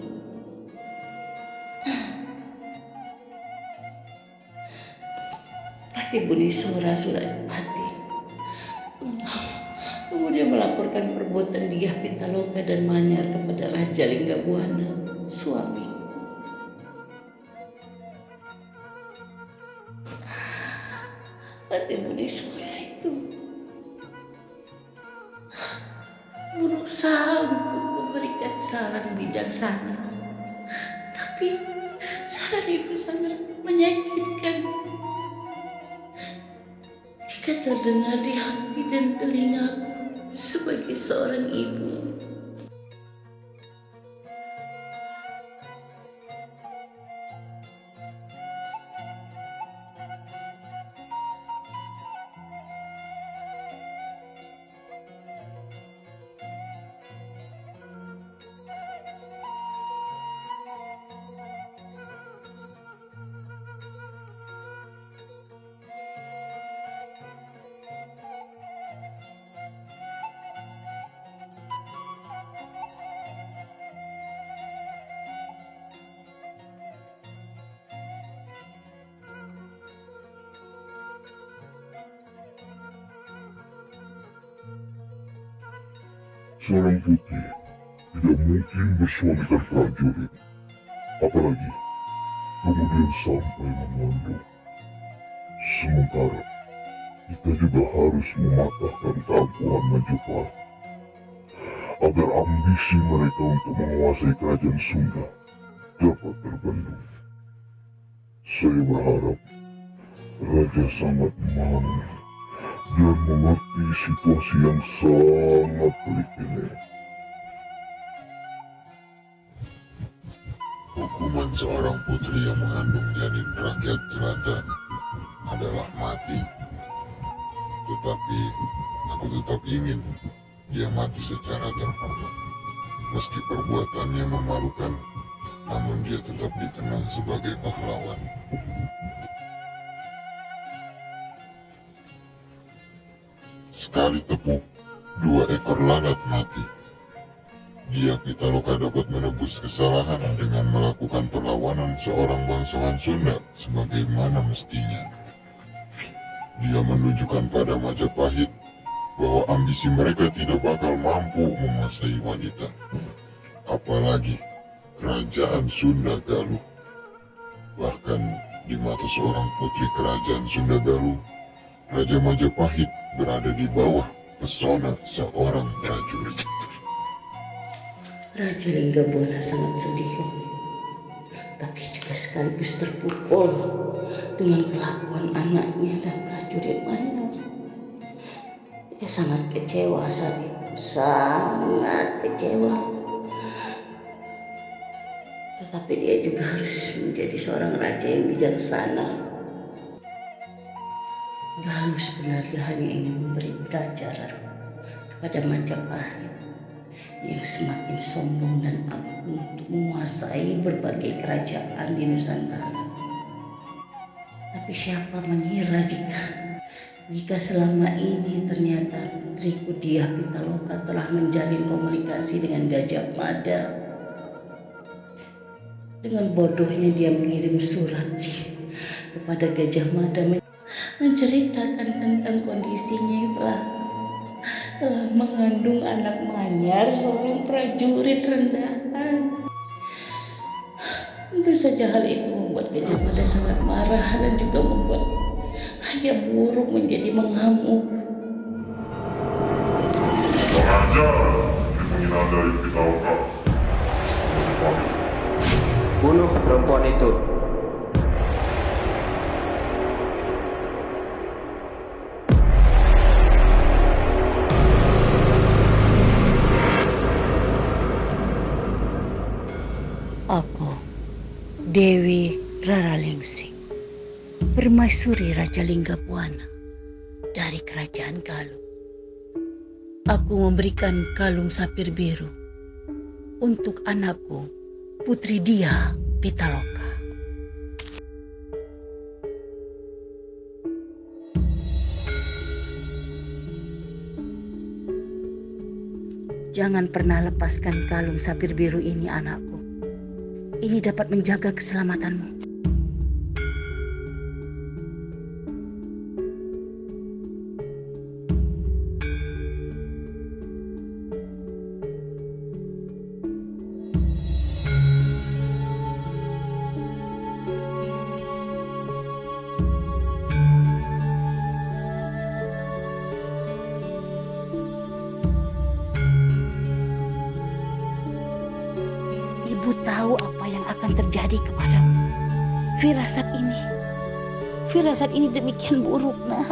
S7: Pati Bunisora Suradipati kemudian melaporkan perbuatan Dyah Pitaloka dan Manyar kepada Raja Linggabuana, suami. Pati Bunisora itu berusaha untuk memberikan saran bijaksana, tapi saran itu sangat menyakitkan jika terdengar di hati dan telingaku sebagai seorang ibu.
S11: Seorang putri tidak mungkin bersuamikan prajurit, apalagi kemudian sampai mengandung. Sementara kita juga harus mematahkan keangkuhan Majapahit agar ambisi mereka untuk menguasai kerajaan Sunda dapat terbendung. Saya berharap Raja sangat mampu dan mengerti situasi yang sangat pelik ini.
S12: Hukuman seorang putri yang mengandung janin rakyat jelata adalah mati. Tetapi aku tetap ingin dia mati secara terhormat. Meski perbuatannya memalukan, namun dia tetap dikenang sebagai pahlawan. Sekali tepuk, 2 ekor lalat mati. Dyah Pitaloka dapat menebus kesalahan dengan melakukan perlawanan seorang bangsawan Sunda sebagaimana mestinya. Dia menunjukkan pada Majapahit bahwa ambisi mereka tidak bakal mampu menguasai wanita. Apalagi kerajaan Sunda Galuh. Bahkan di mata seorang putri kerajaan Sunda Galuh, Raja Majapahit berada di bawah pesona seorang prajurit.
S7: Raja Linggabwana sangat sedih, tapi juga sekaligus terpukul dengan kelakuan anaknya dan prajurit Manyar. Dia sangat kecewa saat itu, sangat kecewa. Tetapi dia juga harus menjadi seorang raja yang bijaksana. Galuh sebenarnya hanya ingin memberi pelajaran kepada Majapahit yang semakin sombong dan angkuh untuk menguasai berbagai kerajaan di Nusantara. Tapi siapa mengira jika selama ini ternyata putriku Diah Pitaloka telah menjalin komunikasi dengan Gajah Mada. Dengan bodohnya dia mengirim surat kepada Gajah Mada menceritakan tentang kondisinya yang telah mengandung anak Manyar, seorang prajurit rendahan. Tentu saja hal itu membuat Gajah Mada sangat marah dan juga membuat Ayah Burung menjadi mengamuk.
S11: Sengaja menghina dari Pitaloka.
S4: Bunuh perempuan itu.
S7: Aku, Dewi Raralingsing, permaisuri Raja Linggabwana dari Kerajaan Galuh. Aku memberikan kalung sapir biru untuk anakku, Putri Diah Pitaloka. Jangan pernah lepaskan kalung sapir biru ini, anakku. Ini dapat menjaga keselamatanmu. Ibu tahu apa yang akan terjadi kepadamu. Firasat ini demikian buruk, nak.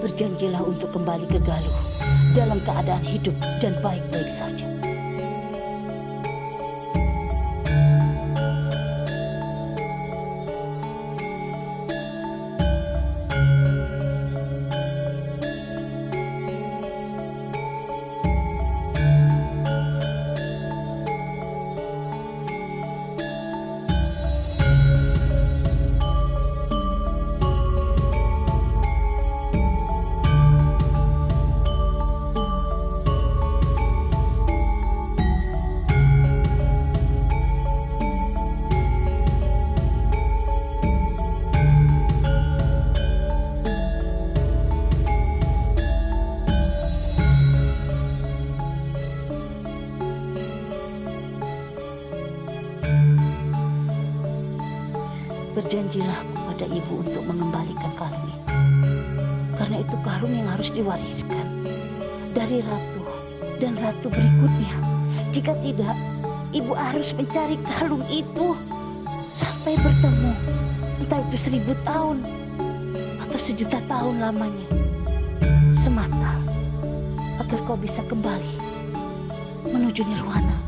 S7: Berjanjilah untuk kembali ke Galuh dalam keadaan hidup dan baik-baik saja. Berjanjilah kepada ibu untuk mengembalikan kalung itu. Karena itu kalung yang harus diwariskan dari ratu dan ratu berikutnya. Jika tidak, ibu harus mencari kalung itu sampai bertemu. Entah itu 1000 tahun atau 1.000.000 tahun lamanya. Semata agar kau bisa kembali menuju nirwana.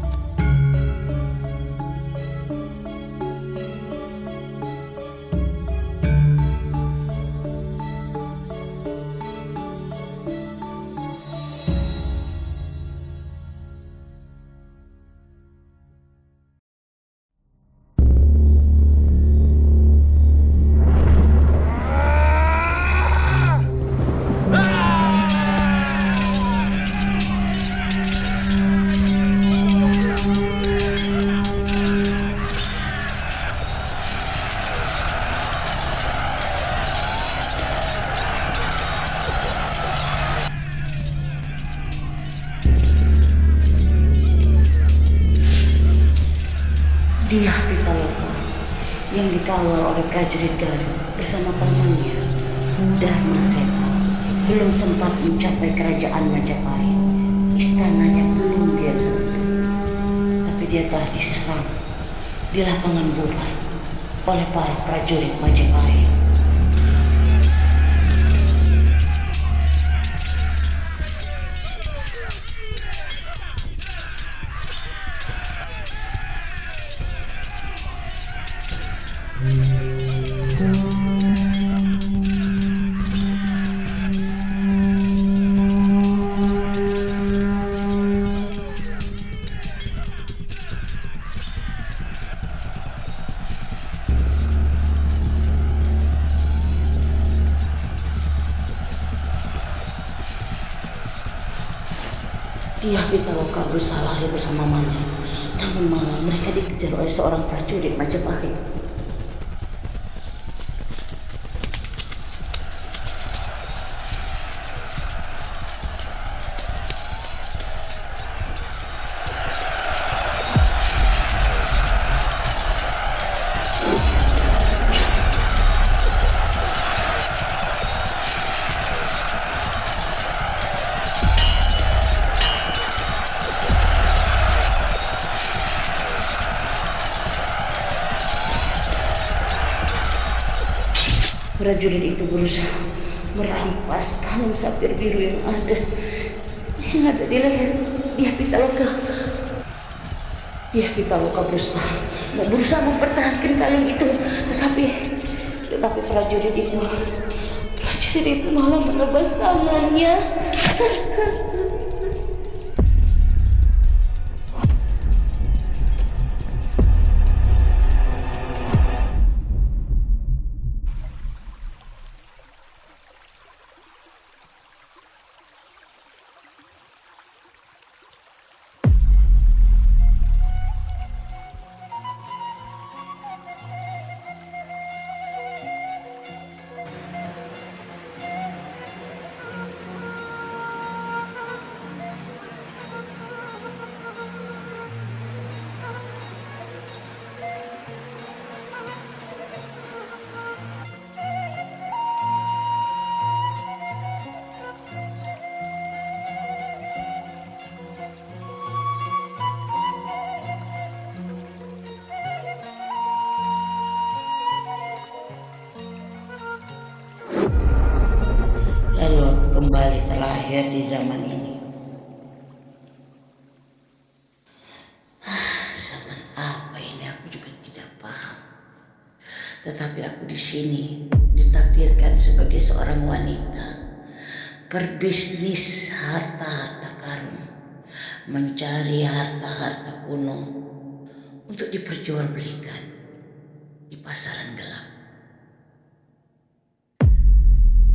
S7: Dia Pitaloka yang dikawal oleh prajurit Galuh bersama pamannya Dharma Seta belum sempat mencapai kerajaan Majapahit. Istananya belum dia sentuh, tapi dia telah diserang di lapangan Boban oleh para prajurit Majapahit. Dia Pitaloka berusaha lari bersama Mani, namun malah mereka dikejar oleh seorang prajurit Majapahit. Prajurit itu berusaha merampas kalung sapir biru yang ada di leher Dia Pitaloka. Dia Pitaloka berusaha mempertahankan kalung itu, tetapi prajurit itu malah menebas tangannya. Lalu aku kembali terlahir di zaman ini. Zaman apa ini aku juga tidak paham. Tetapi aku di sini ditakdirkan sebagai seorang wanita, berbisnis harta-harta karun, mencari harta-harta kuno untuk diperjualbelikan di pasaran gelap.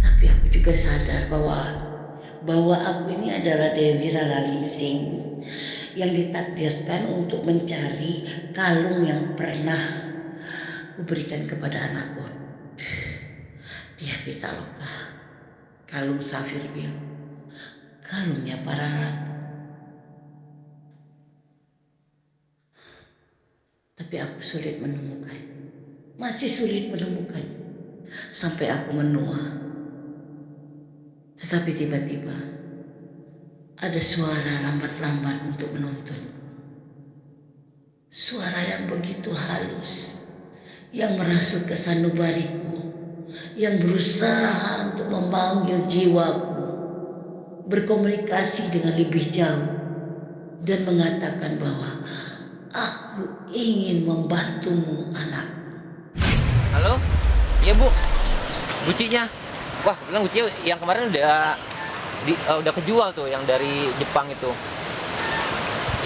S7: Tapi aku juga sadar bahwa aku ini adalah Dewi Raralingsing yang ditakdirkan untuk mencari kalung yang pernah kuberikan kepada anakku, Dia Pitaloka, kalung safir biru, kalungnya para ratu. Tapi aku masih sulit menemukan sampai aku menua. Tetapi tiba-tiba ada suara lambat-lambat untuk menuntunku. Suara yang begitu halus, yang merasuk ke sanubariku, yang berusaha untuk memanggil jiwaku, berkomunikasi dengan lebih jauh, dan mengatakan bahwa aku ingin membantumu, anakku.
S4: Halo? Iya Bu, gucinya. Wah, bilang guci yang kemarin udah kejual tuh, yang dari Jepang itu.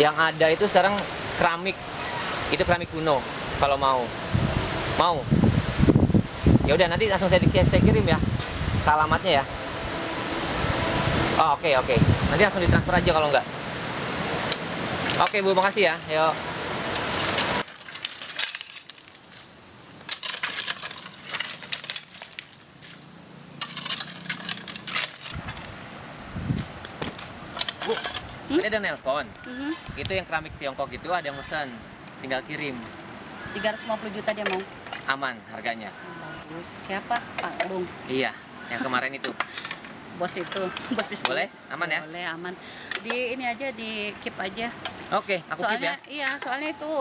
S4: Yang ada itu sekarang keramik, itu keramik kuno. Kalau mau, ya udah nanti langsung saya kirim ya, ke alamatnya ya. Oh oke, nanti langsung ditransfer aja kalau enggak. Oke Bu, makasih ya. Yuk. Ini ada nelpon. Itu yang keramik Tiongkok itu ada yang pesan, tinggal kirim.
S3: 350 juta dia mau.
S4: Aman harganya.
S3: Bagus. Siapa? Pak Lung.
S4: Iya, yang kemarin itu.
S3: Bos itu, bos biskuit.
S4: Boleh? Aman ya?
S3: Boleh, aman. Di ini aja, di keep aja.
S4: Oke, aku keep
S3: Soalnya,
S4: ya.
S3: iya, soalnya itu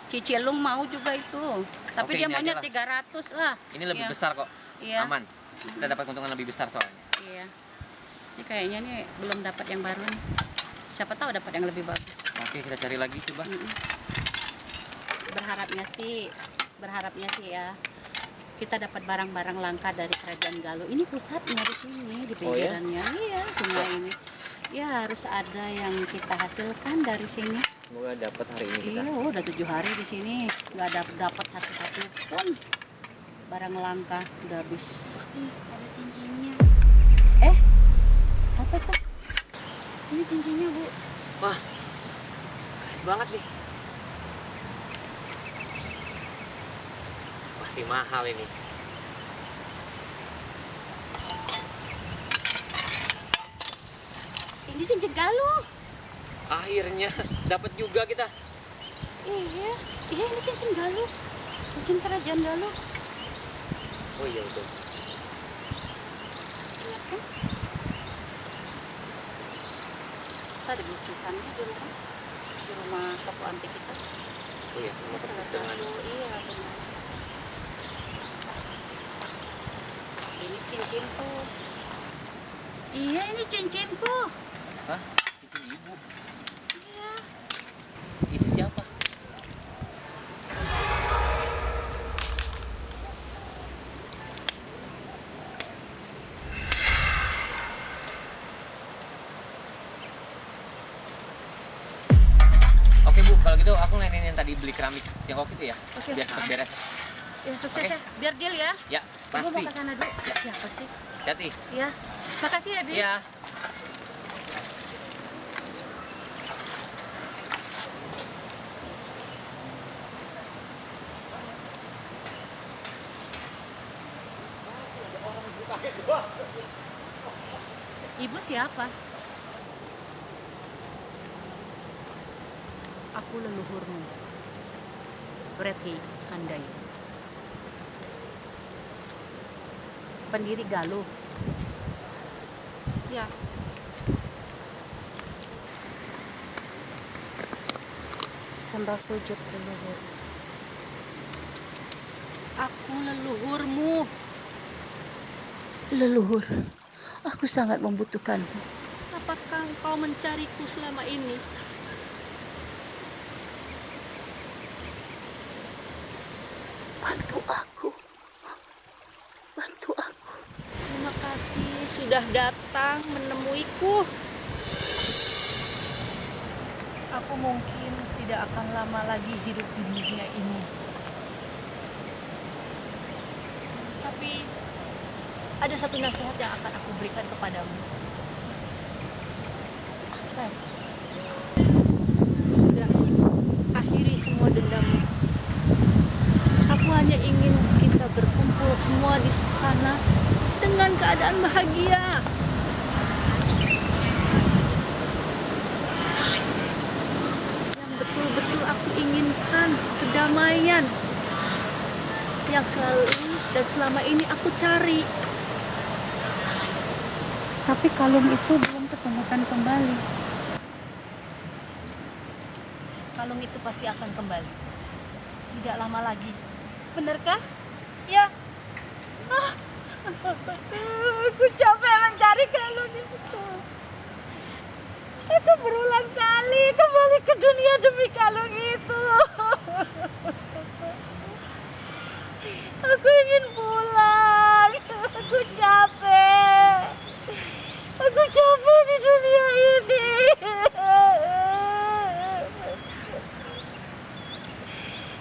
S3: Cicilung mau juga itu. Tapi
S4: Oke,
S3: dia
S4: ini
S3: maunya
S4: aja
S3: 300 lah.
S4: Ini lebih
S3: Iya.
S4: besar kok.
S3: Iya.
S4: Aman. Kita dapat keuntungan lebih besar soalnya.
S3: Iya. Ini kayaknya nih belum dapat yang baru nih. Siapa tahu dapat yang lebih bagus.
S4: Oke, kita cari lagi coba.
S3: Berharapnya sih ya. Kita dapat barang-barang langka dari Kerajaan Galuh. Ini pusatnya di sini, di
S4: Oh ya?
S3: pinggirannya. Iya, semua ini. Ya harus ada yang kita hasilkan dari sini.
S4: Semoga dapat hari ini kita.
S3: Iya, udah 7 hari di sini, nggak dapat satu-satu pun barang langka, udah habis.
S5: Ada cincinnya.
S3: Apa tuh? Ini cincinnya, Bu.
S4: Wah, keren banget nih. Pasti mahal ini.
S3: Ini cincin Galuh.
S4: Akhirnya dapat juga kita.
S3: Iya, ini cincin Galuh. Cincin Kerajaan Galuh.
S4: Oh iya betul.
S3: Lihat kan? Kita ada lukisannya di rumah. Di rumah toko antik kita.
S4: Oh iya, sama persis
S3: Salah
S4: dengan.
S3: satu, iya benar. Ini cincinku. Iya, ini cincinku.
S4: Hah? Cincin ibu.
S3: Iya.
S4: Itu siapa? Oke Bu, kalau gitu aku ngelainin yang tadi beli keramik Tiongkok itu ya.
S3: Oke.
S4: Biar cepat beres.
S3: Ya sukses
S4: Oke.
S3: ya. Biar deal ya.
S4: Ya,
S3: Aku mau
S4: pasti.
S3: ke sana dulu.
S4: Ya.
S3: Siapa sih?
S4: Hati.
S3: Ya. Makasih ya, Di.
S4: Iya.
S3: Ibu siapa? Aku leluhurmu. Preti Kandai. Pendiri Galuh. Ya. Sembah sujud leluhur. Aku leluhurmu.
S13: Leluhur, aku sangat membutuhkanmu.
S5: Apakah engkau mencariku selama ini?
S13: Bantu aku. Bantu aku.
S5: Terima kasih sudah datang menemuiku.
S14: Aku mungkin tidak akan lama lagi hidup di dunia ini. Tapi ada satu nasihat yang akan aku berikan kepadamu.
S5: Apa? Sudah, akhiri semua dendammu. Aku hanya ingin kita berkumpul semua di sana dengan keadaan bahagia. Yang betul-betul aku inginkan kedamaian yang selalu dan selama ini aku cari.
S3: Tapi kalung itu belum ketemukan kembali.
S14: Kalung itu pasti akan kembali. Tidak lama lagi. Benarkah? Ya. Aku capek mencari kalung itu. Aku berulang kali kembali ke dunia demi kalung itu. Aku ingin pulang. Aku capek. Aku capek di dunia ini.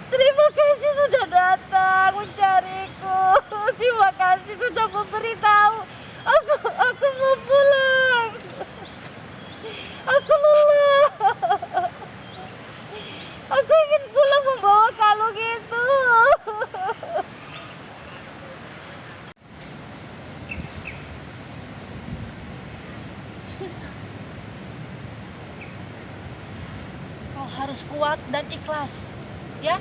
S14: Terima kasih sudah datang mencariku. Terima kasih sudah memberitahu. Aku mau pulang. Aku lelah. Aku ingin pulang membawa kalung itu. Kau harus kuat dan ikhlas, ya.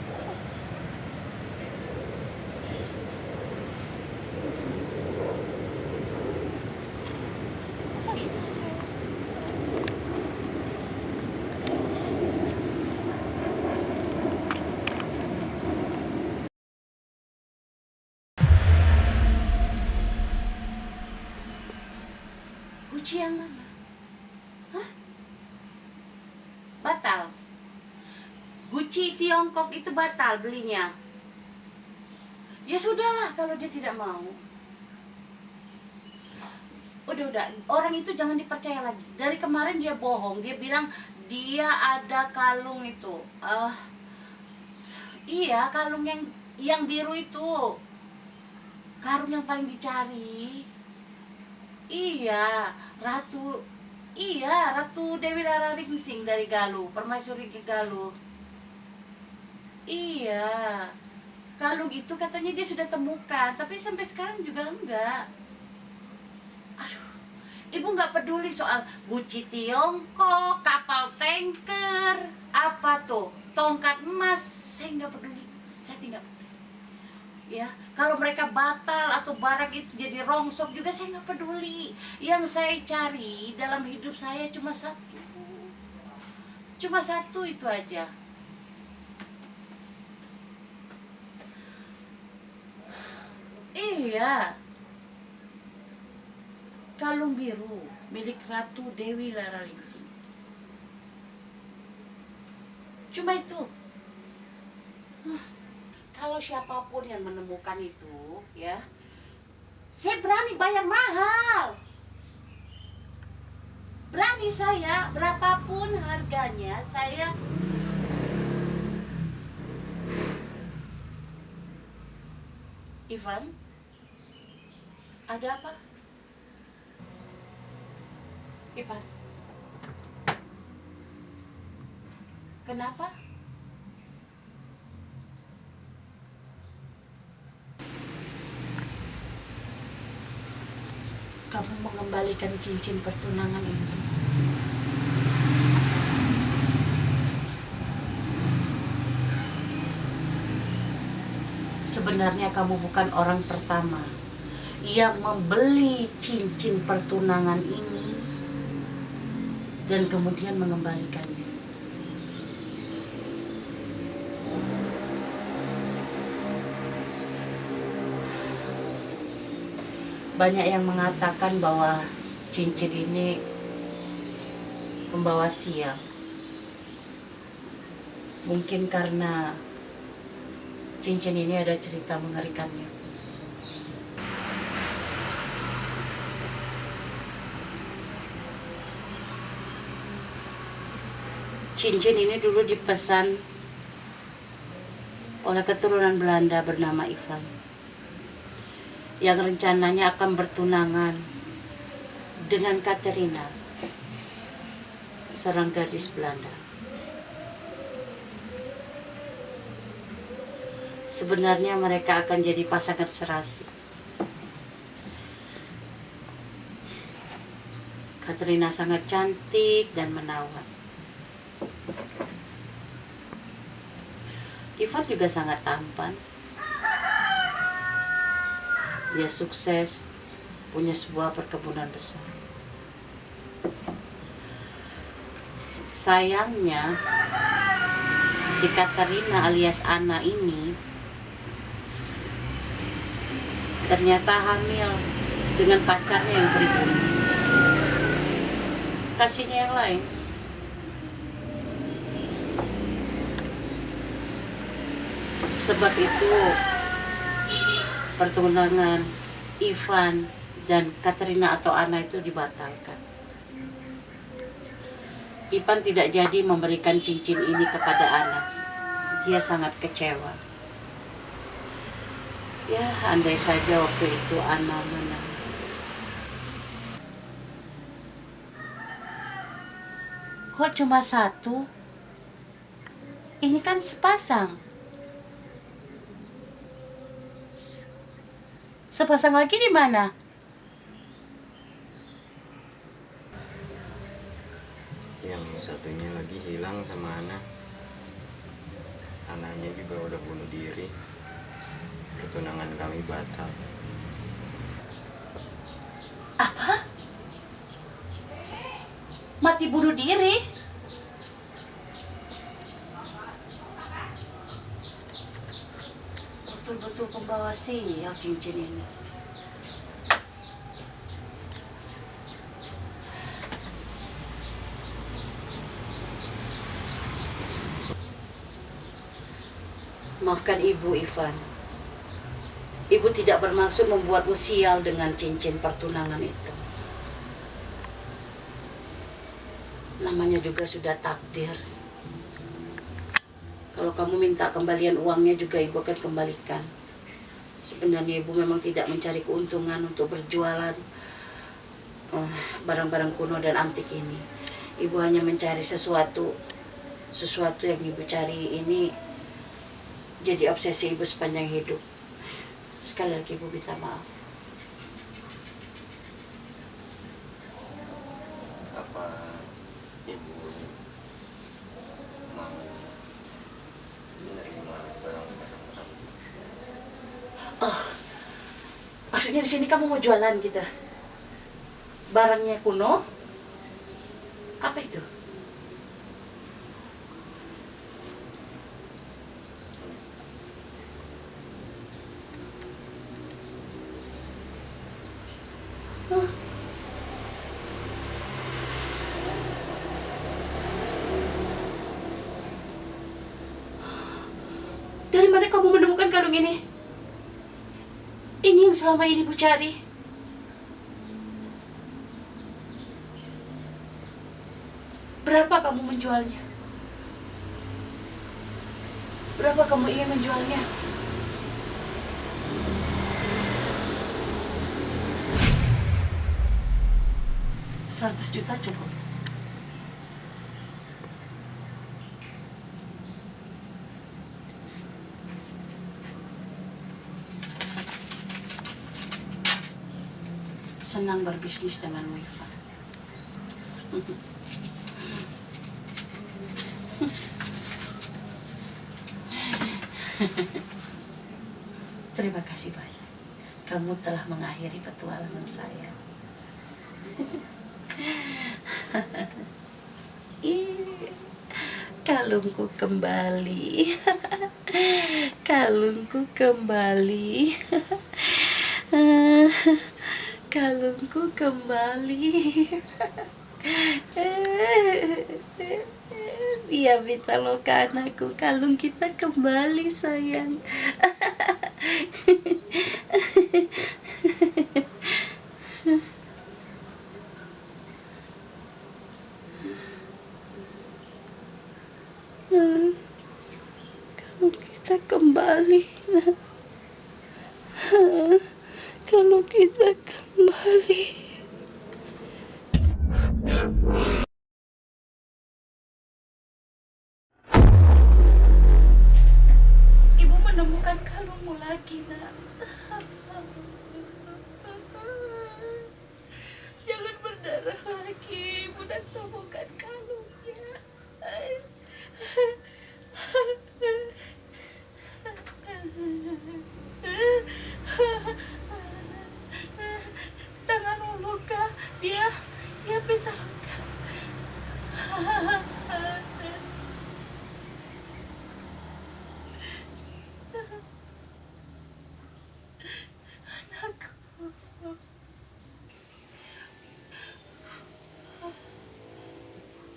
S3: Guci yang mana? Hah? Batal? Guci Tiongkok itu batal belinya? Ya sudahlah kalau dia tidak mau. Udah, orang itu jangan dipercaya lagi. Dari kemarin dia bohong, dia bilang dia ada kalung itu. Iya, kalung yang biru itu. Karung yang paling dicari. Iya, Ratu Dewi Lararingsing dari Galuh, Permaisuri ke Galuh. Iya. Kalung itu katanya dia sudah temukan, tapi sampai sekarang juga enggak. Aduh, ibu nggak peduli soal Guci Tiongkok, kapal tanker, apa tuh, tongkat emas, saya nggak peduli, saya tidak peduli. Ya, kalau mereka batal atau barang itu jadi rongsok juga saya nggak peduli. Yang saya cari dalam hidup saya cuma satu itu aja. Iya, kalung biru milik Ratu Dewi Lararingsing. Cuma itu. Kalau siapapun yang menemukan itu, ya, saya berani bayar mahal. Berani saya, berapapun harganya, saya. Ivan, ada apa? Ivan, kenapa? Kamu mengembalikan cincin pertunangan ini. Sebenarnya kamu bukan orang pertama yang membeli cincin pertunangan ini dan kemudian mengembalikannya. Banyak yang mengatakan bahwa cincin ini membawa sial. Mungkin karena cincin ini ada cerita mengerikannya. Cincin ini dulu dipesan oleh keturunan Belanda bernama Ivan, yang rencananya akan bertunangan dengan Katerina, seorang gadis Belanda. Sebenarnya mereka akan jadi pasangan serasi. Katerina sangat cantik dan menawan. Ivan juga sangat tampan. Dia sukses, punya sebuah perkebunan besar. Sayangnya, si Katerina alias Anna ini ternyata hamil dengan pacarnya yang pribumi. Kasihnya yang lain. Sebab itu pertunangan Ivan dan Katerina atau Anna itu dibatalkan. Ivan tidak jadi memberikan cincin ini kepada Anna. Dia sangat kecewa. Ya, andai saja waktu itu Anna menang. Kok cuma satu? Ini kan sepasang. Sepasang lagi di mana?
S15: Yang satunya lagi hilang sama Ana. Anaknya juga udah bunuh diri. Pertunangan kami batal.
S3: Apa? Mati bunuh diri? Betul-betul pembawa sial cincin ini.
S7: Maafkan ibu, Ivan. Ibu tidak bermaksud membuatmu sial dengan cincin pertunangan itu. Namanya juga sudah takdir. Kalau kamu minta kembalian uangnya juga ibu akan kembalikan. Sebenarnya ibu memang tidak mencari keuntungan untuk berjualan barang-barang kuno dan antik ini. Ibu hanya mencari sesuatu yang ibu cari ini jadi obsesi ibu sepanjang hidup. Sekali lagi ibu minta maaf.
S15: Apa ibu mau menerima barang-barang?
S7: Oh, maksudnya di sini kamu mau jualan gitu? Barangnya kuno? Apa itu? Dari mana kamu menemukan kalung ini? Ini yang selama ini ibu cari. Berapa kamu menjualnya? Berapa kamu ingin menjualnya? $100 juta cukup. Senang berbisnis denganmu, Ivan. Terima kasih banyak. Kamu telah mengakhiri petualangan saya. Kalungku kembali. Kalungku kembali. Kalungku kembali. Dia pitaloka anakku, kalung kita kembali sayang. Kalung kita kembali. Kalau kita kembali. Ibu menemukan kalungmu lagi, nak. Jangan berdarah lagi. Ibu dah temukan kalungnya. Tanganmu luka. Dia bisa luka. Anakku.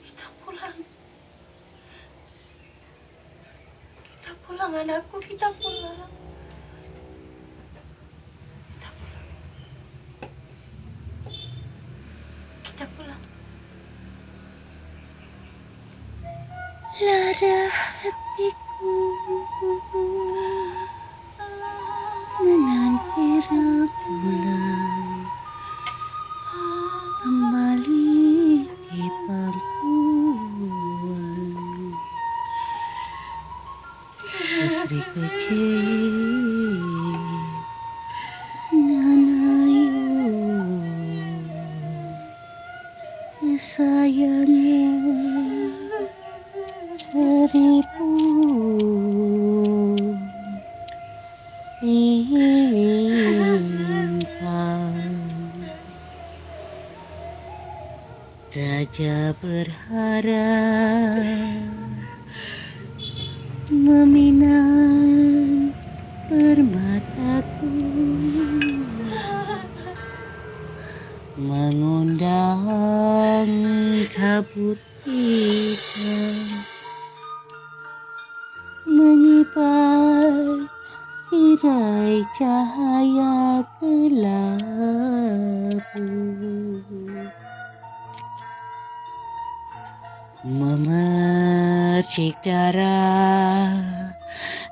S7: Kita pulang. Kita pulang, anakku. Kita pulang. Kita pulang.
S13: Lara hatiku menanti rembulan kembali di pangkuan putri kecil Nanayu sayangnya seribu bintang. Raja berharap meminang permataku, mengundang kabut hitam menyipat tirai cahaya kelabu memercik darah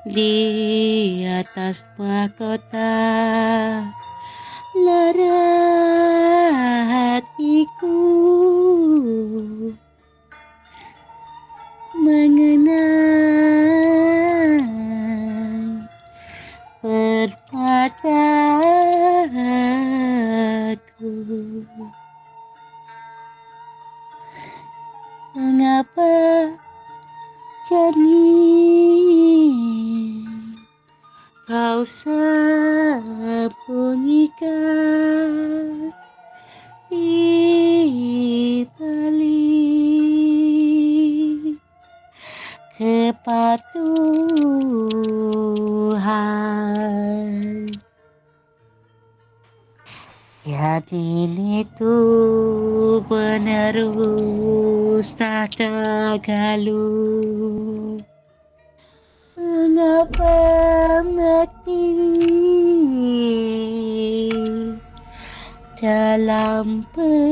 S13: di atas mahkota lara hatiku mengenang perpataku. Mengapa janin kau sembunyikan di balik kepatuhan? Yakin itu menerus tata galuh. Mengapa mati dalam perang?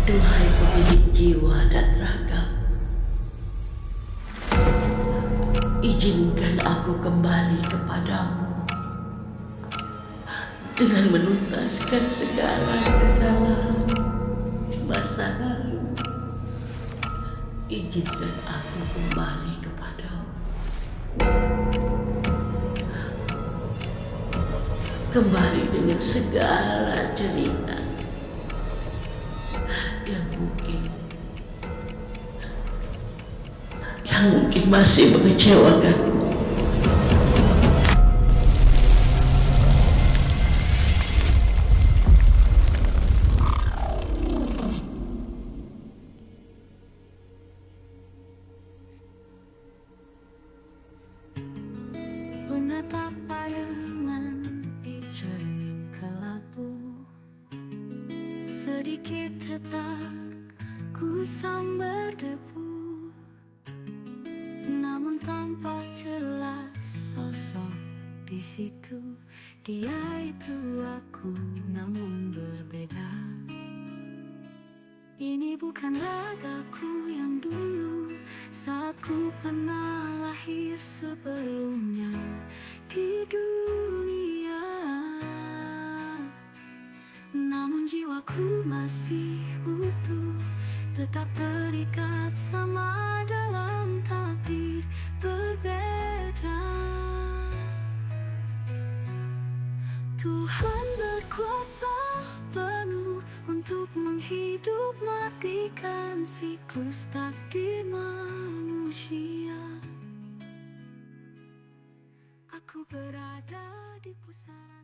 S16: Duhai pemilik jiwa dan raga, izinkan aku kembali kepadamu dengan menuntaskan segala kesalahan masa lalu. Izinkan aku kembali kepadamu, kembali dengan segala cerita yang mungkin masih mengecewakanku.
S9: Menatap bayangan di cermin kelabu, sedikit detak ku sambar debu, namun tampak jelas sosok di situ. Dia itu aku, namun berbeda. Ini bukan ragaku yang dulu, saat ku pernah lahir sebelumnya di dunia. Namun jiwaku masih utuh, tetap terikat sama dalam takdir berbeda. Tuhan berkuasa penuh untuk menghidup matikan siklus takdir manusia. Aku berada di pusaran